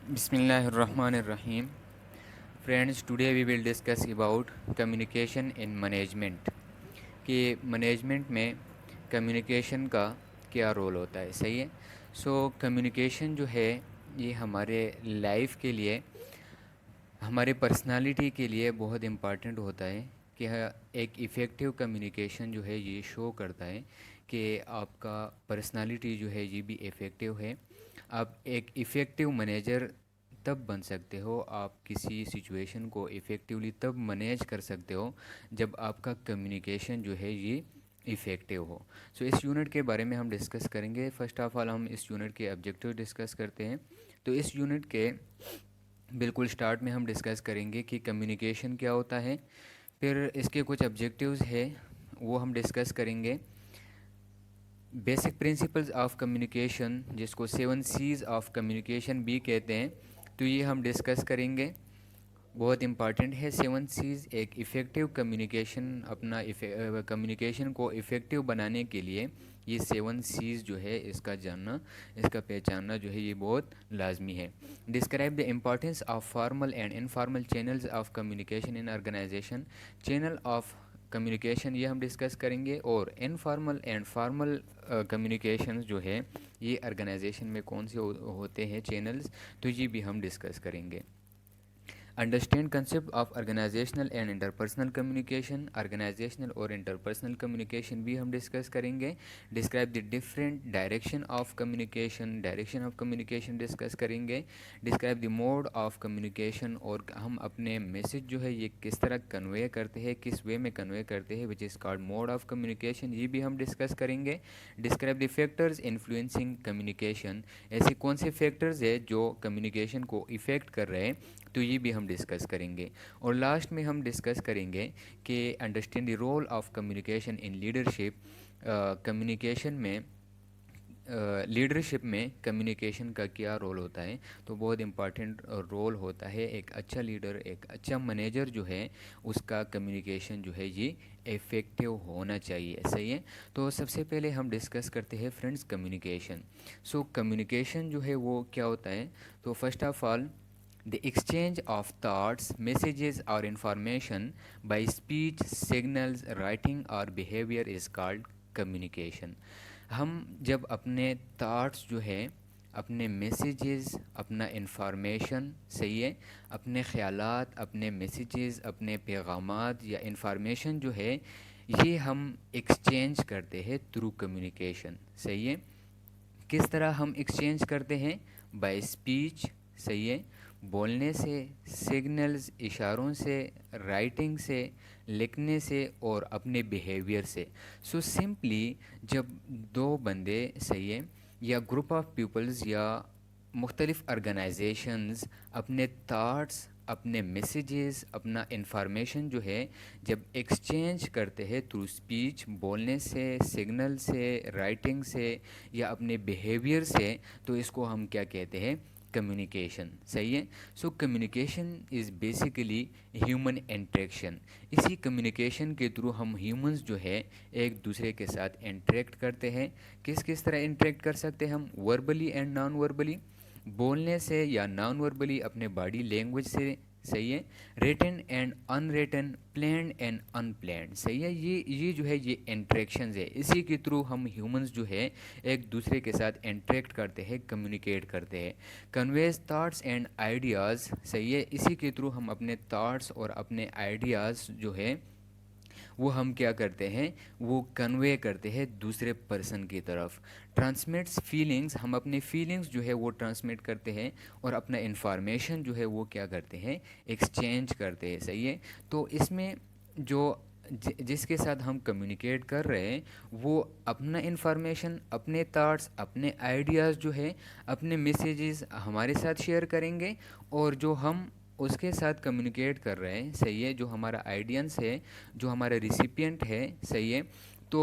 Bismillahirrahmanirrahim. Friends, today we will discuss about communication in management कि management में communication का क्या रोल होता है। सही है। कम्युनिकेशन जो है ये हमारे लाइफ के लिए, हमारे पर्सनालिटी के लिए बहुत इम्पॉर्टेंट होता है कि एक इफ़ेक्टिव कम्युनिकेशन जो है ये शो करता है कि आपका पर्सनालिटी जो है ये भी इफ़ेक्टिव है। आप एक इफ़ेक्टिव मैनेजर तब बन सकते हो, आप किसी सिचुएशन को इफ़ेक्टिवली तब मैनेज कर सकते हो जब आपका कम्युनिकेशन जो है ये इफ़ेक्टिव हो। इस यूनिट के बारे में हम डिस्कस करेंगे। फ़र्स्ट ऑफ ऑल हम इस यूनिट के ऑब्जेक्टिव डिस्कस करते हैं। तो इस यूनिट के बिल्कुल स्टार्ट में हम डिस्कस करेंगे कि कम्युनिकेशन क्या होता है, फिर इसके कुछ ऑब्जेक्टिव्स है वो हम डिस्कस करेंगे। बेसिक प्रिंसिपल्स ऑफ कम्युनिकेशन, जिसको 7 C's ऑफ कम्युनिकेशन भी कहते हैं, तो ये हम डिस्कस करेंगे। बहुत इम्पॉर्टेंट है 7 C's। एक इफ़ेक्टिव कम्युनिकेशन, अपना कम्युनिकेशन को इफ़ेक्टिव बनाने के लिए ये 7 C's जो है इसका जानना, इसका पहचानना जो है ये बहुत लाजमी है। Describe the importance of formal and informal channels of communication in organization. Channel of communication ये हम डिस्कस करेंगे, और इनफॉर्मल एंड फॉर्मल कम्युनिकेशंस जो है ये ऑर्गेनाइजेशन में कौन से होते हैं चैनल्स, तो ये भी हम डिस्कस करेंगे। Understand concept of organisational and interpersonal communication. Organisational और इंटरपर्सनल कम्युनिकेशन भी हम डिस्कस करेंगे। Describe the different direction of communication, direction of communication discuss करेंगे। Describe the mode of communication, और हम अपने मैसेज जो है ये किस तरह कन्वे करते हैं, किस वे में कन्वे करते हैं, which is called mode of communication, ये भी हम डिस्कस करेंगे। Describe the factors influencing communication. ऐसे कौन से फैक्टर्स है जो कम्युनिकेशन को इफ़ेक्ट कर रहे हैं, तो ये भी हम डिस्कस करेंगे। और लास्ट में हम डिस्कस करेंगे कि understand the role of communication in leadership. Communication में, लीडरशिप में कम्युनिकेशन का क्या रोल होता है, तो बहुत इम्पॉर्टेंट रोल होता है। एक अच्छा लीडर, एक अच्छा मैनेजर जो है उसका कम्युनिकेशन जो है ये इफ़ेक्टिव होना चाहिए। सही है। तो सबसे पहले हम डिस्कस करते हैं फ्रेंड्स कम्युनिकेशन। कम्युनिकेशन जो है वो क्या होता है, तो first of all the exchange of thoughts, messages, or information by speech, signals, writing, or behavior is called communication. हम जब अपने थॉट्स जो है, अपने मैसेजेस, अपना इंफॉर्मेशन, सही है, अपने ख़यालात, अपने मैसेजेस, अपने पैगामात या इंफॉर्मेशन जो है ये हम एक्सचेंज करते हैं थ्रू कम्युनिकेशन। सही है। किस तरह हम एक्सचेंज करते हैं? बाय स्पीच, सही है, बोलने से, सिग्नल्स, इशारों से, राइटिंग से, लिखने से, और अपने बिहेवियर से। सिंपली जब दो बंदे, सही है, या ग्रुप ऑफ पीपल्स या मुख्तलिफ ऑर्गेनाइजेशंस अपने थाट्स, अपने मैसेजेस, अपना इंफॉर्मेशन जो है जब एक्सचेंज करते हैं थ्रू स्पीच, बोलने से, सिग्नल से, राइटिंग से, या अपने बिहेवियर से, तो इसको हम क्या कहते हैं? कम्युनिकेशन। सही है। Communication is basically human interaction. इसी कम्युनिकेशन के थ्रू हम ह्यूमंस जो है एक दूसरे के साथ इंटरेक्ट करते हैं। किस किस तरह इंटरेक्ट कर सकते हैं हम? वर्बली एंड नॉन वर्बली, बोलने से या नॉन वर्बली अपने बॉडी लैंग्वेज से, सही है, written and unwritten, planned and unplanned. सही है। ये जो है ये इंट्रैक्शंस है, इसी के थ्रू हम ह्यूमंस जो है एक दूसरे के साथ इंटरेक्ट करते हैं, कम्युनिकेट करते हैं। कन्वेज थाट्स एंड आइडियाज़, सही है, इसी के थ्रू हम अपने थाट्स और अपने आइडियाज़ जो है वो हम क्या करते हैं, वो कन्वे करते हैं दूसरे पर्सन की तरफ। ट्रांसमिट्स फीलिंग्स, हम अपने फीलिंग्स जो है वो ट्रांसमिट करते हैं, और अपना इंफॉर्मेशन जो है वो क्या करते हैं? एक्सचेंज करते हैं। सही है। तो इसमें जो जिसके साथ हम कम्युनिकेट कर रहे हैं वो अपना इंफॉर्मेशन, अपने थाट्स, अपने आइडियाज़ जो है, अपने मैसेजेस हमारे साथ शेयर करेंगे, और जो हम उसके साथ कम्युनिकेट कर रहे हैं, सही है, जो हमारा आइडियंस है, जो हमारा रिसिपिएंट है, सही है, तो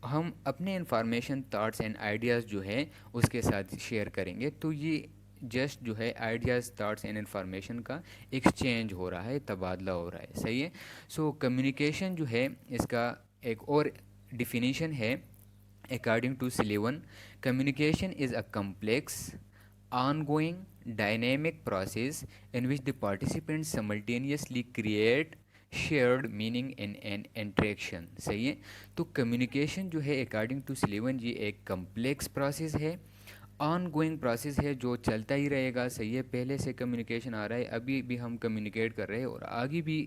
हम अपने इंफॉर्मेशन, थाट्स एंड आइडियाज़ जो है उसके साथ शेयर करेंगे। तो ये जस्ट जो है आइडियाज़, थाट्स एंड इंफॉर्मेशन का एक्सचेंज हो रहा है, तबादला हो रहा है। सही है। कम्युनिकेशन जो है इसका एक और डिफिनीशन है। According to Sullivan, communication is a complex, ongoing dynamic process in which the participants simultaneously create shared meaning in an interaction. सही है। तो कम्युनिकेशन जो है अकॉर्डिंग टू सलीवन जी एक कम्प्लेक्स प्रोसेस है, ऑन गोइंग प्रोसेस है जो चलता ही रहेगा। सही है। पहले से कम्युनिकेशन आ रहा है, अभी भी हम कम्युनिकेट कर रहे हैं और आगे भी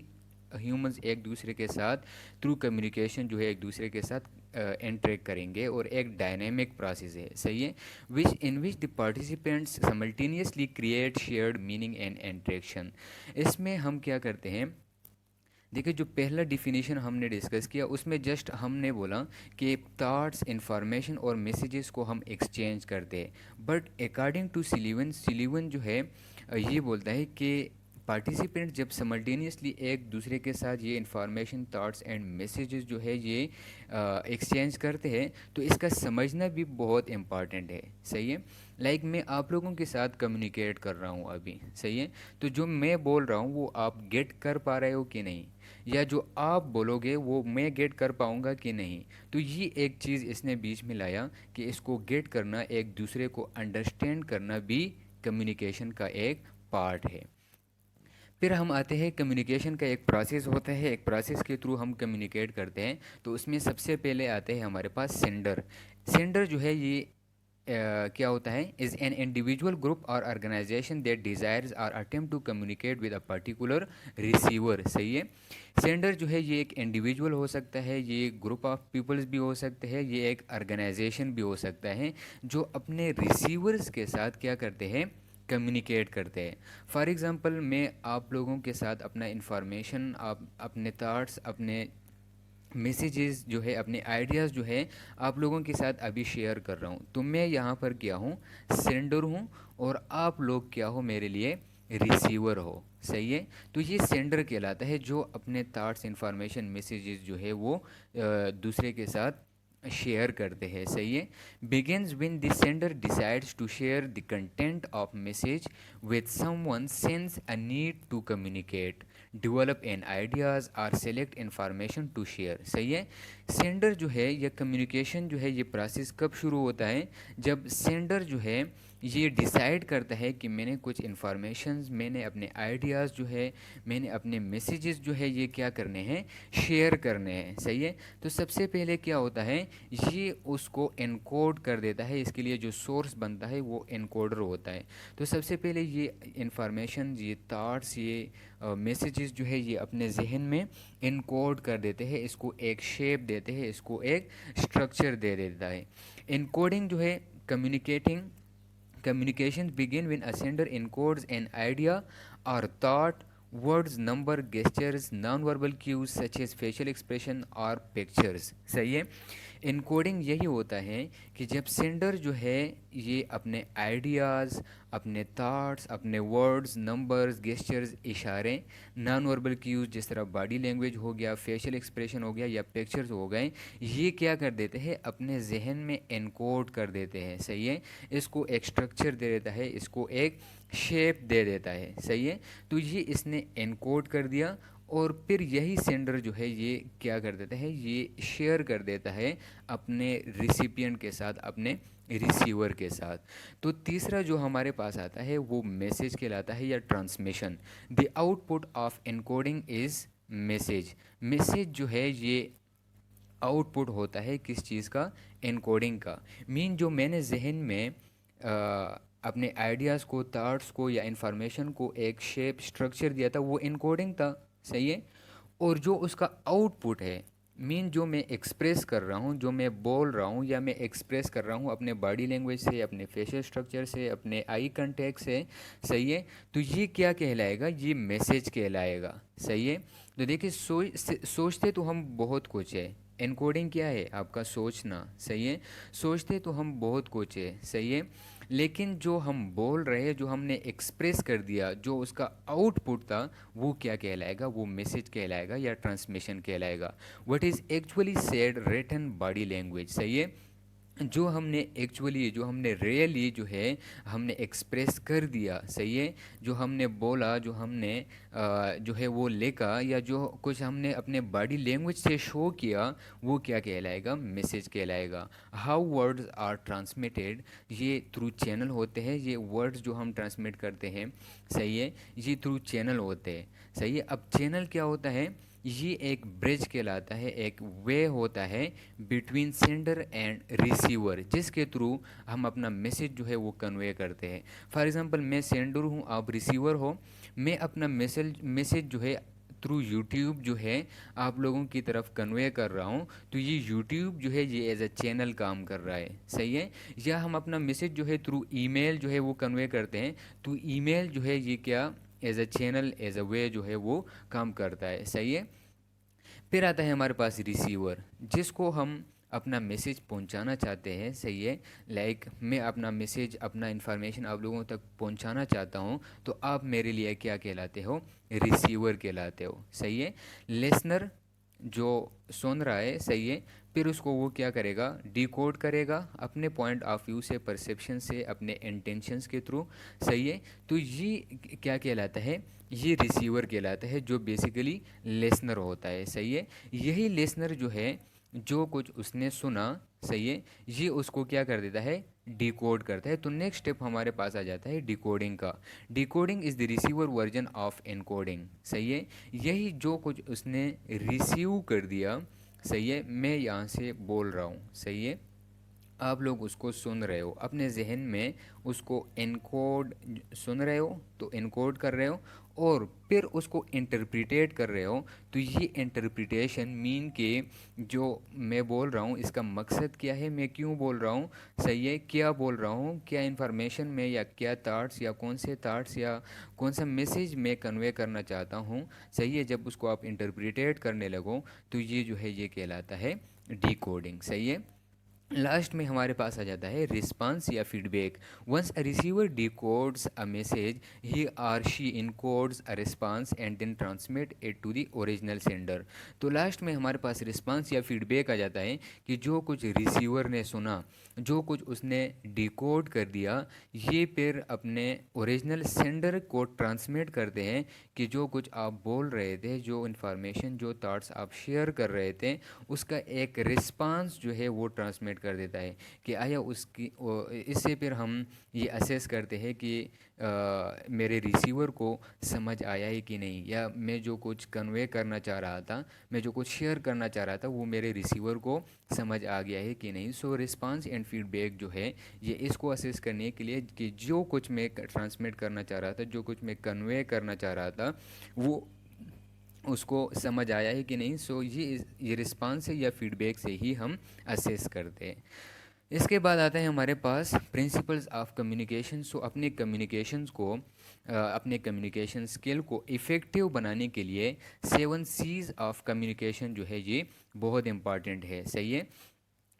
ह्यूमंस एक दूसरे के साथ थ्रू कम्युनिकेशन जो है एक दूसरे के साथ इंटरेक्ट करेंगे और एक डायनेमिक प्रोसेस है। सही है। Which the participants simultaneously create shared meaning and interaction. इसमें हम क्या करते हैं, देखिए जो पहला डिफिनीशन हमने डिस्कस किया उसमें जस्ट हमने बोला कि थॉट्स इंफॉर्मेशन और मैसेजेस को हम एक्सचेंज करते हैं, बट अकॉर्डिंग टू सिलीवन, सिलीवन जो है ये बोलता है कि पार्टिसिपेंट जब समल्टेनियसली एक दूसरे के साथ ये इंफॉर्मेशन थॉट्स एंड मैसेजेस जो है ये एक्सचेंज करते हैं तो इसका समझना भी बहुत इम्पॉर्टेंट है। सही है। लाइक मैं आप लोगों के साथ कम्युनिकेट कर रहा हूँ अभी। सही है। तो जो मैं बोल रहा हूँ वो आप गेट कर पा रहे हो कि नहीं, या जो आप बोलोगे वो मैं गेट कर पाऊँगा कि नहीं। तो ये एक चीज़ इसने बीच में लाया कि इसको गेट करना, एक दूसरे को अंडरस्टैंड करना भी कम्युनिकेशन का एक पार्ट है। फिर हम आते हैं, कम्युनिकेशन का एक प्रोसेस होता है, एक प्रोसेस के थ्रू हम कम्युनिकेट करते हैं। तो उसमें सबसे पहले आते हैं हमारे पास सेंडर। सेंडर जो है ये क्या होता है, इज़ एन इंडिविजुअल ग्रुप और ऑर्गेनाइजेशन दैट डिज़ायर्स और attempt to communicate with a particular receiver. सही है। सेंडर जो है ये एक इंडिविजुअल हो सकता है, ये ग्रुप ऑफ पीपल्स भी हो सकते हैं, ये एक ऑर्गेनाइजेशन भी हो सकता है जो अपने रिसीवर्स के साथ क्या करते हैं, कम्युनिकेट करते हैं। फॉर एग्ज़ाम्पल मैं आप लोगों के साथ अपना इंफॉर्मेशन, आप अपने थाट्स, अपने मैसेजेस जो है, अपने आइडियाज़ जो है आप लोगों के साथ अभी शेयर कर रहा हूँ। तो मैं यहाँ पर क्या हूँ, सेंडर हूँ, और आप लोग क्या हो मेरे लिए, रिसीवर हो। सही है। तो ये सेंडर कहलाता है जो अपने थाट्स, इंफॉर्मेशन, मैसेजेस जो है वो दूसरे के साथ शेयर करते हैं। सही है। begins when the sender decides to share the content of message with someone, sense a need to communicate, develop an ideas or select information to share। सही है। सेंडर जो है या कम्युनिकेशन जो है ये प्रोसेस कब शुरू होता है, जब सेंडर जो है ये डिसाइड करता है कि मैंने कुछ इन्फॉर्मेशंस, मैंने अपने आइडियाज़ जो है, मैंने अपने मैसेजेस जो है ये क्या करने हैं, शेयर करने हैं। सही है। तो सबसे पहले क्या होता है, ये उसको एनकोड कर देता है। इसके लिए जो सोर्स बनता है वो एनकोडर होता है। तो सबसे पहले ये इंफॉर्मेशन, ये थाट्स, ये मैसेजेस जो है ये अपने जहन में इनकोड कर देते हैं, इसको एक शेप देते हैं, इसको एक स्ट्रक्चर दे देता है। इनकोडिंग जो है, communicating communications begin when a sender encodes an idea or thought, words, number, gestures, non-verbal cues such as facial expression or pictures। सही है। इनकोडिंग यही होता है कि जब सेंडर जो है ये अपने आइडियाज़, अपने थॉट्स, अपने वर्ड्स, नंबर्स, गेस्चर्स, इशारे, नॉन वर्बल क्यूज जिस तरह बॉडी लैंग्वेज हो गया, फेशियल एक्सप्रेशन हो गया या पिक्चर्स हो गए, ये क्या कर देते हैं, अपने जहन में एनकोड कर देते हैं। सही है। इसको एक स्ट्रक्चर दे देता है, इसको एक शेप दे देता है। सही है। तो ये इसने एनकोड कर दिया और फिर यही सेंडर जो है ये क्या कर देता है, ये शेयर कर देता है अपने रिसिपिएंट के साथ, अपने रिसीवर के साथ। तो तीसरा जो हमारे पास आता है वो मैसेज कहलाता है या transmission. The output of encoding is message. Message जो है ये आउटपुट होता है किस चीज़ का, एनकोडिंग का। मीन जो मैंने जहन में अपने आइडियाज़ को, थाट्स को या इंफॉर्मेशन को एक शेप, स्ट्रक्चर दिया था, वो इनकोडिंग था। सही है। और जो उसका आउटपुट है, मीन जो मैं एक्सप्रेस कर रहा हूँ, जो मैं बोल रहा हूँ या मैं एक्सप्रेस कर रहा हूँ अपने बॉडी लैंग्वेज से, अपने फेशियल स्ट्रक्चर से, अपने आई कांटेक्ट से। सही है। तो ये क्या कहलाएगा, ये मैसेज कहलाएगा। सही है। तो देखिए सोचते तो हम बहुत कुछ है, एनकोडिंग क्या है, आपका सोचना। सही है। सोचते तो हम बहुत कुछ है। सही है। लेकिन जो हम बोल रहे हैं, जो हमने एक्सप्रेस कर दिया, जो उसका आउटपुट था, वो क्या कहलाएगा, वो मैसेज कहलाएगा या ट्रांसमिशन कहलाएगा। What is actually said written body language. सही है। जो हमने एक्चुअली, जो हमने रियली जो है हमने एक्सप्रेस कर दिया, सही है, जो हमने बोला, जो हमने जो है वो लिखा, या जो कुछ हमने अपने बॉडी लैंग्वेज से शो किया, वो क्या कहलाएगा? मैसेज कहलाएगा। हाउ वर्ड्स आर ट्रांसमिटेड, ये थ्रू चैनल होते हैं, ये वर्ड्स जो हम ट्रांसमिट करते हैं, सही है, ये थ्रू चैनल होते हैं, सही है। अब चैनल क्या होता है? ये एक ब्रिज कहलाता है, एक वे होता है बिटवीन सेंडर एंड रिसीवर, जिसके थ्रू हम अपना मैसेज जो है वो कन्वे करते हैं। फॉर एग्जांपल, मैं सेंडर हूँ, आप रिसीवर हो, मैं अपना मैसेज जो है थ्रू यूट्यूब जो है आप लोगों की तरफ कन्वे कर रहा हूँ, तो ये यूट्यूब जो है ये एज अ चैनल काम कर रहा है, सही है। या हम अपना मैसेज जो है थ्रू ईमेल जो है वो कन्वे करते हैं, तो ईमेल जो है ये क्या, as a channel, as a way जो है वो काम करता है, सही है। फिर आता है हमारे पास रिसीवर, जिसको हम अपना मैसेज पहुंचाना चाहते हैं, सही है। लाइक मैं अपना मैसेज, अपना इन्फॉर्मेशन आप लोगों तक पहुंचाना चाहता हूं, तो आप मेरे लिए क्या कहलाते हो? रिसीवर कहलाते हो, सही है। लिसनर जो सुन रहा है, सही है, फिर उसको वो क्या करेगा? डिकोड करेगा अपने पॉइंट ऑफ व्यू से, परसेप्शन से, अपने इंटेंशंस के थ्रू, सही है। तो ये क्या कहलाता है? ये रिसीवर कहलाता है, जो बेसिकली लिसनर होता है, सही है। यही लिसनर जो है, जो कुछ उसने सुना, सही है, ये उसको क्या कर देता है? डिकोड करता है। तो नेक्स्ट स्टेप हमारे पास आ जाता है डिकोडिंग का। Decoding is the receiver version of encoding, सही है। यही जो कुछ उसने रिसीव कर दिया, सही है, मैं यहाँ से बोल रहा हूँ, सही है, आप लोग उसको सुन रहे हो अपने जहन में, उसको इनकोड सुन रहे हो, तो इनकोड कर रहे हो, और फिर उसको इंटरप्रिटेट कर रहे हो। तो ये इंटरप्रिटेशन मीन के जो मैं बोल रहा हूँ इसका मकसद क्या है, मैं क्यों बोल रहा हूँ, सही है, क्या बोल रहा हूँ, क्या इन्फॉर्मेशन में, या क्या थाट्स, या कौन से थाट्स, या कौन सा मैसेज मैं कन्वे करना चाहता हूँ, सही है। जब उसको आप इंटरप्रिटेट करने लगो, तो ये जो है ये कहलाता है डिकोडिंग, सही है। लास्ट में हमारे पास आ जाता है रिस्पांस या feedback. Once a receiver decodes a message, he or she encodes a response and then transmit it to the original sender. तो लास्ट में हमारे पास रिस्पांस या फीडबैक आ जाता है कि जो कुछ रिसीवर ने सुना, जो कुछ उसने डिकोड कर दिया, ये फिर अपने ओरिजिनल सेंडर को ट्रांसमिट करते हैं कि जो कुछ आप बोल रहे थे, जो इन्फॉर्मेशन, जो थॉट्स आप शेयर कर रहे थे, उसका एक रिस्पांस जो है वो ट्रांसमिट कर देता है कि आया उसकी इससे फिर हम ये असेस करते हैं कि मेरे रिसीवर को समझ आया है कि नहीं, या मैं जो कुछ कन्वे करना चाह रहा था, मैं जो कुछ शेयर करना चाह रहा था, वो मेरे रिसीवर को समझ आ गया है कि नहीं। सो रिस्पांस एंड फीडबैक जो है ये इसको असेस करने के लिए कि जो कुछ मैं ट्रांसमिट करना चाह रहा था, जो कुछ मैं कन्वे करना चाह रहा था, वो उसको समझ आया है कि नहीं। सो ये रिस्पांस है या फीडबैक से ही हम असेस करते हैं। इसके बाद आता है हमारे पास प्रिंसिपल्स ऑफ कम्युनिकेशन। सो अपने कम्युनिकेशंस को अपने कम्युनिकेशन स्किल को इफ़ेक्टिव बनाने के लिए 7 C's ऑफ कम्युनिकेशन जो है ये बहुत इंपॉर्टेंट है, सही है।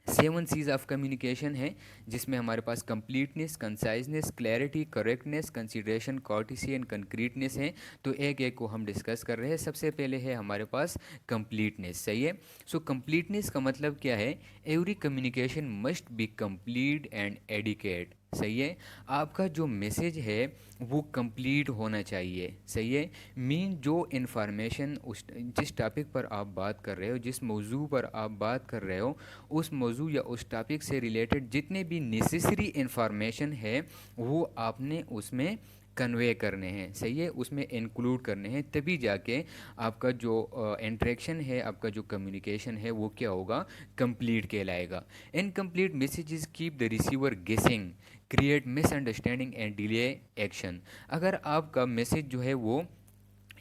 7 C's ऑफ कम्युनिकेशन है, जिसमें हमारे पास completeness, conciseness, clarity, correctness, consideration, courtesy and concreteness है। तो एक एक को हम डिस्कस कर रहे हैं। सबसे पहले है हमारे पास कंप्लीटनेस, सही है। सो कंप्लीटनेस का मतलब क्या है? Every communication must be complete and adequate, सही है। आपका जो मैसेज है वो कंप्लीट होना चाहिए, सही है। मीन जो इन्फॉर्मेशन उस जिस टॉपिक पर आप बात कर रहे हो, जिस मौजू पर आप बात कर रहे हो, उस मौजू या उस टॉपिक से रिलेटेड जितने भी नेसेसरी इन्फॉर्मेशन है, वो आपने उसमें कन्वे करने हैं, सही है, उसमें इंक्लूड करने हैं, तभी जाके आपका जो इंटरेक्शन है, आपका जो कम्युनिकेशन है, वो क्या होगा? कंप्लीट कहलाएगा। Incomplete messages keep the receiver guessing, create misunderstanding and delay action. अगर आपका मैसेज जो है वो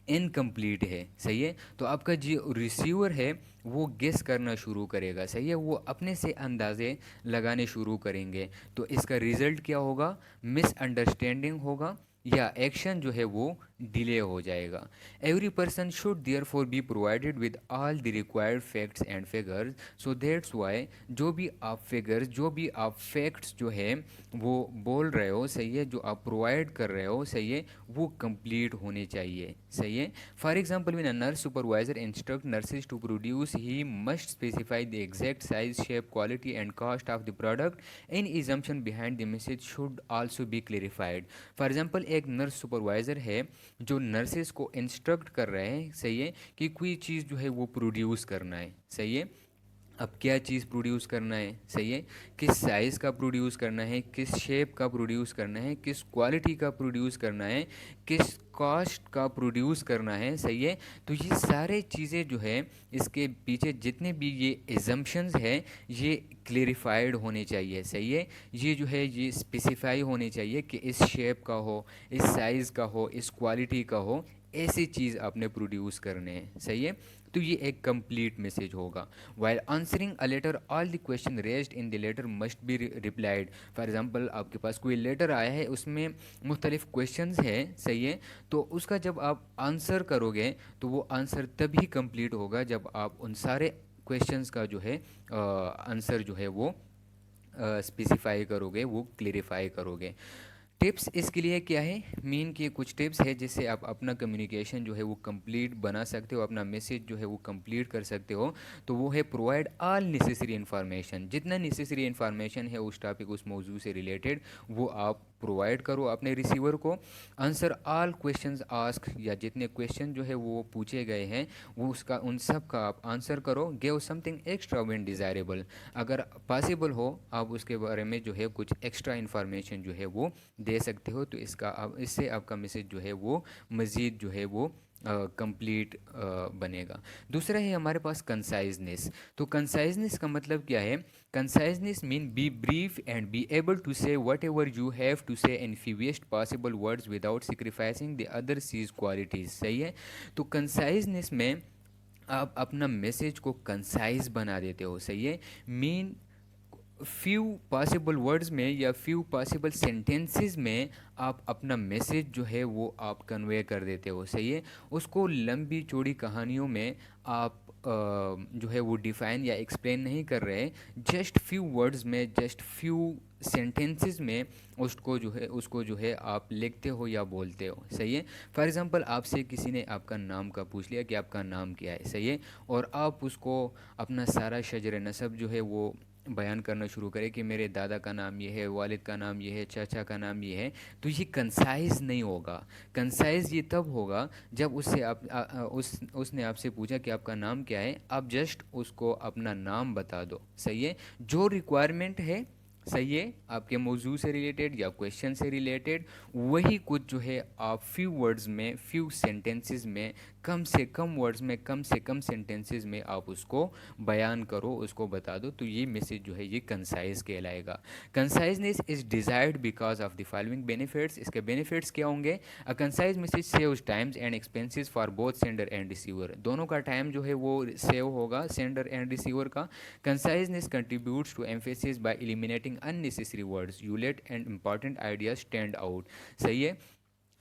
इनकम्प्लीट है, सही है, तो आपका जो रिसीवर है वो गेस करना शुरू करेगा, सही है, वो अपने से अंदाजे लगाने शुरू करेंगे। तो इसका रिजल्ट क्या होगा? मिसअंडरस्टैंडिंग होगा, या एक्शन जो है वो डिले हो जाएगा। Every person should therefore be provided with all the required facts and figures, so that's why जो भी आप फिगर्स, जो भी आप फैक्ट्स जो है वो बोल रहे हो, सही है, जो आप प्रोवाइड कर रहे हो, सही है, वो कंप्लीट होने चाहिए, सही है। For example when a nurse supervisor instruct nurses to produce, he must specify the exact size, shape, quality and cost of the product. In assumption behind the message should also be clarified। For example एक nurse supervisor है जो nurses को instruct कर रहे हैं, सही है, कि कोई चीज़ जो है वो प्रोड्यूस करना है, सही है। अब क्या चीज़ प्रोड्यूस करना है, सही है, किस साइज़ का प्रोड्यूस करना है, किस शेप का प्रोड्यूस करना है, किस क्वालिटी का प्रोड्यूस करना है, किस कॉस्ट का प्रोड्यूस करना है, सही है। तो ये सारे चीज़ें जो है, इसके पीछे जितने भी ये एजम्पशंस हैं, ये क्लेरिफाइड होने चाहिए, सही है। ये जो है ये स्पेसिफाई होने चाहिए कि इस शेप का हो, इस साइज़ का हो, इस क्वालिटी का हो, ऐसी चीज़ आपने प्रोड्यूस करने हैं, सही है। तो ये एक कंप्लीट मैसेज होगा। While answering a letter all the question raised in the letter must be replied. For example आपके पास कोई लेटर आया है, उसमें मुख्तलिफ क्वेश्चंस हैं, सही है, तो उसका जब आप आंसर करोगे तो वो आंसर तभी कंप्लीट होगा जब आप उन सारे क्वेश्चंस का जो है आंसर जो है वो स्पेसिफाई करोगे, वो क्लेरिफाई करोगे। टिप्स इसके लिए क्या है, मीन के कुछ टिप्स है जिससे आप अपना कम्युनिकेशन जो है वो कंप्लीट बना सकते हो, अपना मैसेज जो है वो कंप्लीट कर सकते हो। तो वो है प्रोवाइड ऑल नेसेसरी इन्फॉर्मेशन, जितना नेसेसरी इन्फॉर्मेशन है उस टॉपिक, उस मौजू से रिलेटेड, वो आप प्रोवाइड करो अपने रिसीवर को। आंसर ऑल क्वेश्चंस आस्क, या जितने क्वेश्चन जो है वो पूछे गए हैं वो उसका उन सब का आप आंसर करो। Give something extra when desirable, अगर पॉसिबल हो आप उसके बारे में जो है कुछ एक्स्ट्रा इन्फॉर्मेशन जो है वो दे सकते हो, तो इसका आप इससे आपका मैसेज जो है वो मज़ीद जो है वो कंप्लीट बनेगा। दूसरा है हमारे पास कंसाइजनेस। तो कंसाइजनेस का मतलब क्या है, conciseness mean be brief and be able to say whatever you have to say in fewest possible words without sacrificing the other Cs qualities, सही है। तो कंसाइजनेस में आप अपना मैसेज को कंसाइज बना देते हो, सही है। मीन फ्यू पॉसिबल वर्ड्स में या फ्यू पॉसिबल सेंटेंसेस में आप अपना मैसेज जो है वो आप कन्वे कर देते हो, सही है। उसको लंबी चौड़ी कहानियों में आप जो है वो डिफ़ाइन या एक्सप्लेन नहीं कर रहे, जस्ट फ्यू वर्ड्स में, जस्ट फ्यू सेंटेंसेस में उसको जो है आप लिखते हो या बोलते हो, सही है। फॉर एग्जांपल आपसे किसी ने आपका नाम का पूछ लिया कि आपका नाम क्या है, सही है, और आप उसको अपना सारा शजर नसब जो है वो बयान करना शुरू करें कि मेरे दादा का नाम ये है, वालिद का नाम ये है, चाचा का नाम ये है, तो ये कंसाइज नहीं होगा। कंसाइज ये तब होगा जब उससे उसने आपसे पूछा कि आपका नाम क्या है, आप जस्ट उसको अपना नाम बता दो, सही है। जो रिक्वायरमेंट है, सही है, आपके मौजू से रिलेटेड या क्वेश्चन से रिलेटेड, वही कुछ जो है आप फ्यू वर्ड्स में, फ्यू सेंटेंसेस में, कम से कम वर्ड्स में, कम से कम सेंटेंसेस में आप उसको बयान करो, उसको बता दो, तो ये मैसेज जो है ये कंसाइज कहलाएगा। Conciseness is desired because of the following benefits. इसके बेनिफिट्स क्या होंगे, a concise message saves times and expenses for both sender and receiver, दोनों का टाइम जो है वो सेव होगा, सेंडर एंड रिसीवर का। Conciseness contributes to emphasis by eliminating unnecessary words, you let and important ideas stand out, सही है।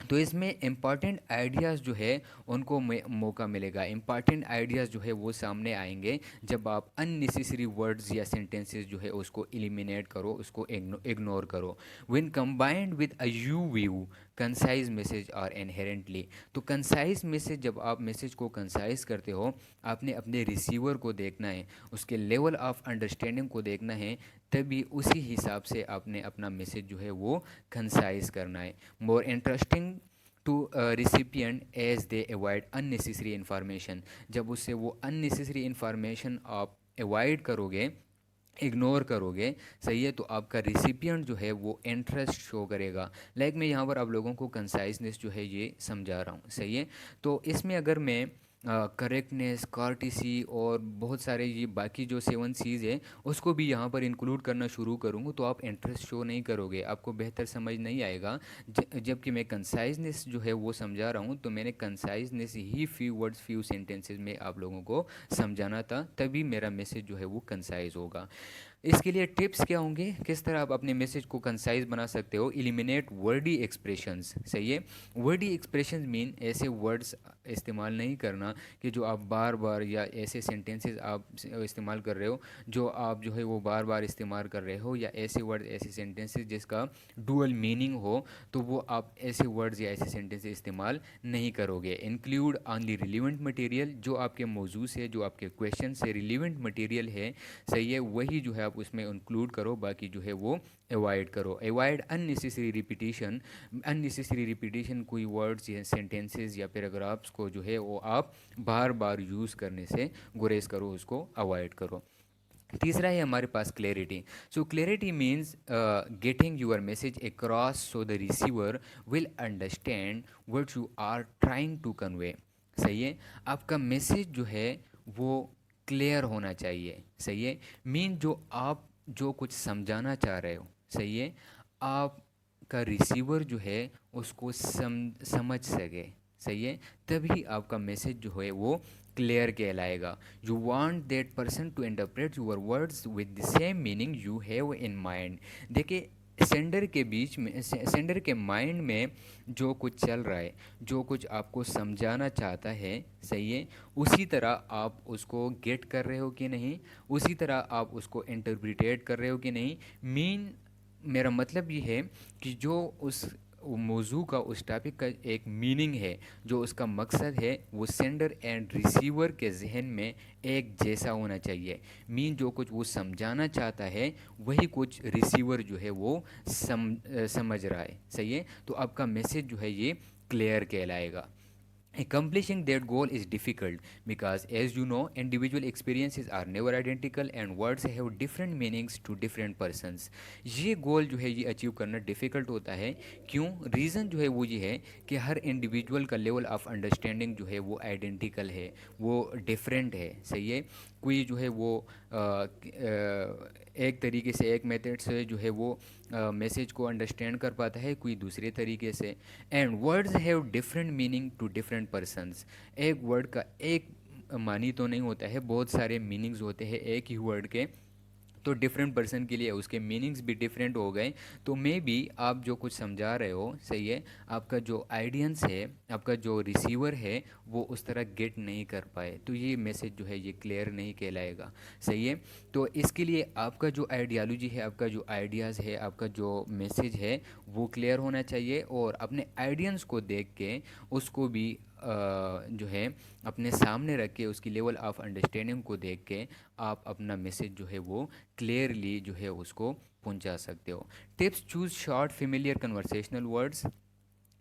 तो इसमें इम्पॉर्टेंट आइडियाज़ जो है उनको मौका मिलेगा, इम्पॉर्टेंट आइडियाज़ जो है वो सामने आएंगे जब आप अननेसेसरी वर्ड्स या सेंटेंसेस जो है उसको एलिमिनेट करो, उसको इग्नोर करो। When combined with a you view concise message are inherently, तो कंसाइज मैसेज, जब आप मैसेज को कंसाइज करते हो, आपने अपने रिसीवर को देखना है, उसके लेवल ऑफ अंडरस्टैंडिंग को देखना है, तभी उसी हिसाब से आपने अपना मैसेज जो है वो कंसाइज करना है। More interesting to recipient as they avoid unnecessary information, जब उससे वो अननेसेसरी इन्फॉर्मेशन आप अवॉइड करोगे, इग्नोर करोगे, सही है, तो आपका रिसिपिएंट जो है वो इंटरेस्ट शो करेगा। लाइक मैं यहाँ पर आप लोगों को कंसाइजनेस जो है ये समझा रहा हूँ, सही है। तो इसमें अगर मैं करेक्टनेस, कार्टिसी और बहुत सारे ये बाकी जो 7 C's है उसको भी यहाँ पर इंक्लूड करना शुरू करूँगा, तो आप इंटरेस्ट शो नहीं करोगे, आपको बेहतर समझ नहीं आएगा। जबकि मैं कंसाइजनेस जो है वो समझा रहा हूँ, तो मैंने कंसाइजनेस ही फ्यू वर्ड्स, फ्यू सेंटेंसेस में आप लोगों को समझाना था, तभी मेरा मैसेज जो है वो कंसाइज होगा। इसके लिए टिप्स क्या होंगे, किस तरह आप अपने मैसेज को कंसाइज बना सकते हो। एलिमिनेट वर्डी एक्सप्रेशंस, सही है। वर्डी एक्सप्रेशंस मीन ऐसे वर्ड्स इस्तेमाल नहीं करना कि जो आप बार बार, या ऐसे सेंटेंसेस आप इस्तेमाल कर रहे हो जो आप जो है वो बार बार इस्तेमाल कर रहे हो, या ऐसे वर्ड ऐसे सेंटेंसेस जिसका डुअल मीनिंग हो, तो वो आप ऐसे वर्ड्स या ऐसे सेंटेंसेस इस्तेमाल नहीं करोगे। इंक्लूड ऑनली रिलीवेंट मटेरियल, जो आपके मौजू से, जो आपके क्वेश्चन से रिलीवेंट मटेरियल है, सही है, वही जो है आप उसमें इंक्लूड करो, बाकी जो है वो अवॉइड करो। Avoid unnecessary repetition. Unnecessary repetition, कोई वर्ड्स या सेंटेंसेस या पैराग्राफ्स को जो है वो आप बार बार यूज़ करने से गुरेज करो, उसको अवॉइड करो। तीसरा है हमारे पास clarity. So clarity means getting your message across so the receiver will understand what you are trying to convey, सही है। आपका मैसेज जो है वो क्लियर होना चाहिए, सही है। मीन जो आप जो कुछ समझाना चाह रहे हो, सही है, आपका रिसीवर जो है उसको समझ सके, सही है, तभी आपका मैसेज जो है वो क्लियर कहलाएगा। You want that person to interpret your words with the same meaning you have in mind. देखिए, सेंडर के बीच में, सेंडर के माइंड में जो कुछ चल रहा है, जो कुछ आपको समझाना चाहता है, सही है, उसी तरह आप उसको गेट कर रहे हो कि नहीं, उसी तरह आप उसको इंटरप्रिटेट कर रहे हो कि नहीं। मीन, मेरा मतलब ये है कि जो उस मौजू का, उस टॉपिक का एक मीनिंग है, जो उसका मकसद है, वो सेंडर एंड रिसीवर के जहन में एक जैसा होना चाहिए। मीन जो कुछ वो समझाना चाहता है वही कुछ रिसीवर जो है वो समझ रहा है, सही है। तो आपका मैसेज जो है ये क्लियर कहलाएगा। Accomplishing that goal is difficult because, as you know, individual experiences are never identical and words have different meanings to different persons. ये गोल जो है ये अचीव करना डिफ़िकल्ट होता है। क्यों? रीज़न जो है वो ये है कि हर इंडिविजुअल का लेवल ऑफ अंडरस्टैंडिंग जो है वो आइडेंटिकल है, वो डिफरेंट है, सही है। कोई जो है वो एक तरीके से, एक मेथड से जो है वो मैसेज को अंडरस्टैंड कर पाता है, कोई दूसरे तरीके से। And words have different meaning to different persons. एक वर्ड का एक मानी तो नहीं होता है, बहुत सारे मीनिंग्स होते हैं एक ही वर्ड के, तो डिफरेंट पर्सन के लिए उसके मीनिंग्स भी डिफरेंट हो गए। तो मे बी आप जो कुछ समझा रहे हो, सही है, आपका जो आइडियंस है, आपका जो रिसीवर है, वो उस तरह गेट नहीं कर पाए, तो ये मैसेज जो है ये क्लियर नहीं कहलाएगा, सही है। तो इसके लिए आपका जो आइडियालॉजी है, आपका जो आइडियाज़ है, आपका जो मैसेज है वो क्लियर होना चाहिए, और अपने आइडियंस को देख के उसको भी जो है अपने सामने रख के, उसकी लेवल ऑफ अंडरस्टैंडिंग को देख के आप अपना मैसेज जो है वो क्लियरली जो है उसको पहुंचा सकते हो। Tips: choose short familiar conversational words.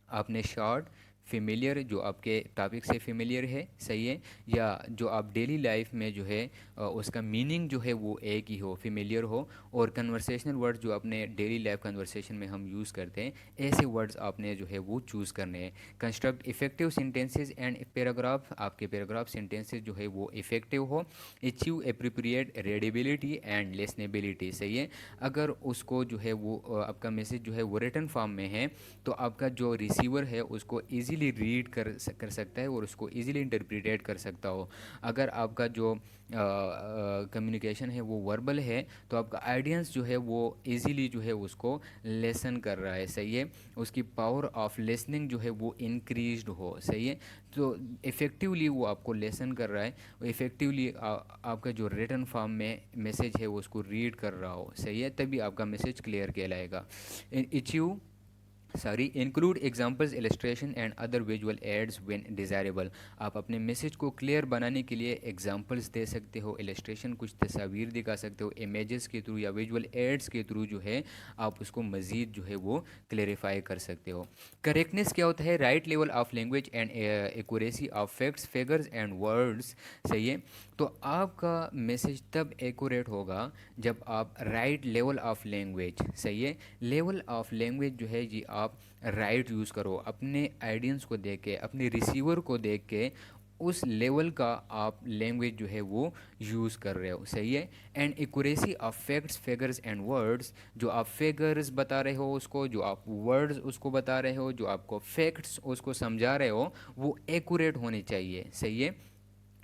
आपने शॉर्ट फेमिलियर, जो आपके टॉपिक से फेमिलियर है, सही है, या जो आप डेली लाइफ में जो है उसका मीनिंग जो है वो एक ही हो, फेमिलियर हो। और कन्वर्सेशनल वर्ड्स जो अपने डेली लाइफ कन्वर्सेशन में हम यूज़ करते हैं, ऐसे वर्ड्स आपने जो है वो चूज़ करने हैं। Construct effective sentences and paragraph, आपके पैराग्राफ सेंटेंसेस जो है वो इफेक्टिव हो। अचीव एप्रोप्रिएट रीडेबिलिटी एंड लिसनेबिलिटी, सही है। अगर उसको जो है वो आपका मैसेज जो है वो रिटन फॉर्म में है, तो आपका जो रिसीवर है उसको इजीली रीड कर सकता है और उसको इजीली इंटरप्रिटेट कर सकता हो। अगर आपका जो कम्युनिकेशन है वो वर्बल है, तो आपका आइडियंस जो है वो इजीली जो है उसको लेसन कर रहा है, सही है, उसकी पावर ऑफ लिसनिंग जो है वो इंक्रीज्ड हो, सही है। तो इफ़ेक्टिवली वो आपको लेसन कर रहा है, इफ़ेक्टिवली आपका जो रिटन फॉर्म में मैसेज है वो उसको रीड कर रहा हो, सही है, तभी आपका मैसेज क्लियर कहलाएगा। इच्यू include examples, illustration and other visual aids when desirable. आप अपने मैसेज को क्लियर बनाने के लिए एग्जाम्पल्स दे सकते हो, इलस्ट्रेशन, कुछ तस्वीर दिखा सकते हो, इमेजेस के थ्रू या विजुअल एड्स के थ्रू जो है आप उसको मज़ीद जो है वो क्लेरिफाई कर सकते हो। करेक्टनेस क्या होता है? Right level of language and accuracy of facts, figures and words, सही है। तो आपका मैसेज तब एक्यूरेट होगा जब आप राइट लेवल ऑफ लैंग्वेज, सही है, लेवल ऑफ लैंग्वेज जो है ये आप राइट यूज़ करो, अपने आइडियंस को देख के, अपने रिसीवर को देख के उस लेवल का आप लैंग्वेज जो है वो यूज़ कर रहे हो, सही है। And accuracy of facts, figures and words, जो आप फिगर्स बता रहे हो उसको, जो आप वर्ड्स उसको बता रहे हो, जो आपको फैक्ट्स उसको समझा रहे हो, वो एक्यूरेट होने चाहिए, सही है।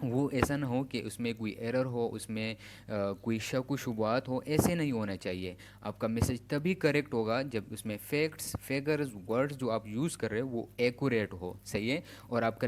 वो ऐसा ना हो कि उसमें कोई एरर हो, उसमें कोई शक व शुबहत हो, ऐसे नहीं होना चाहिए। आपका मैसेज तभी करेक्ट होगा जब उसमें फैक्ट्स, फिगर्स, वर्ड्स जो आप यूज़ कर रहे हो वो एक्यूरेट हो, सही है। और आपका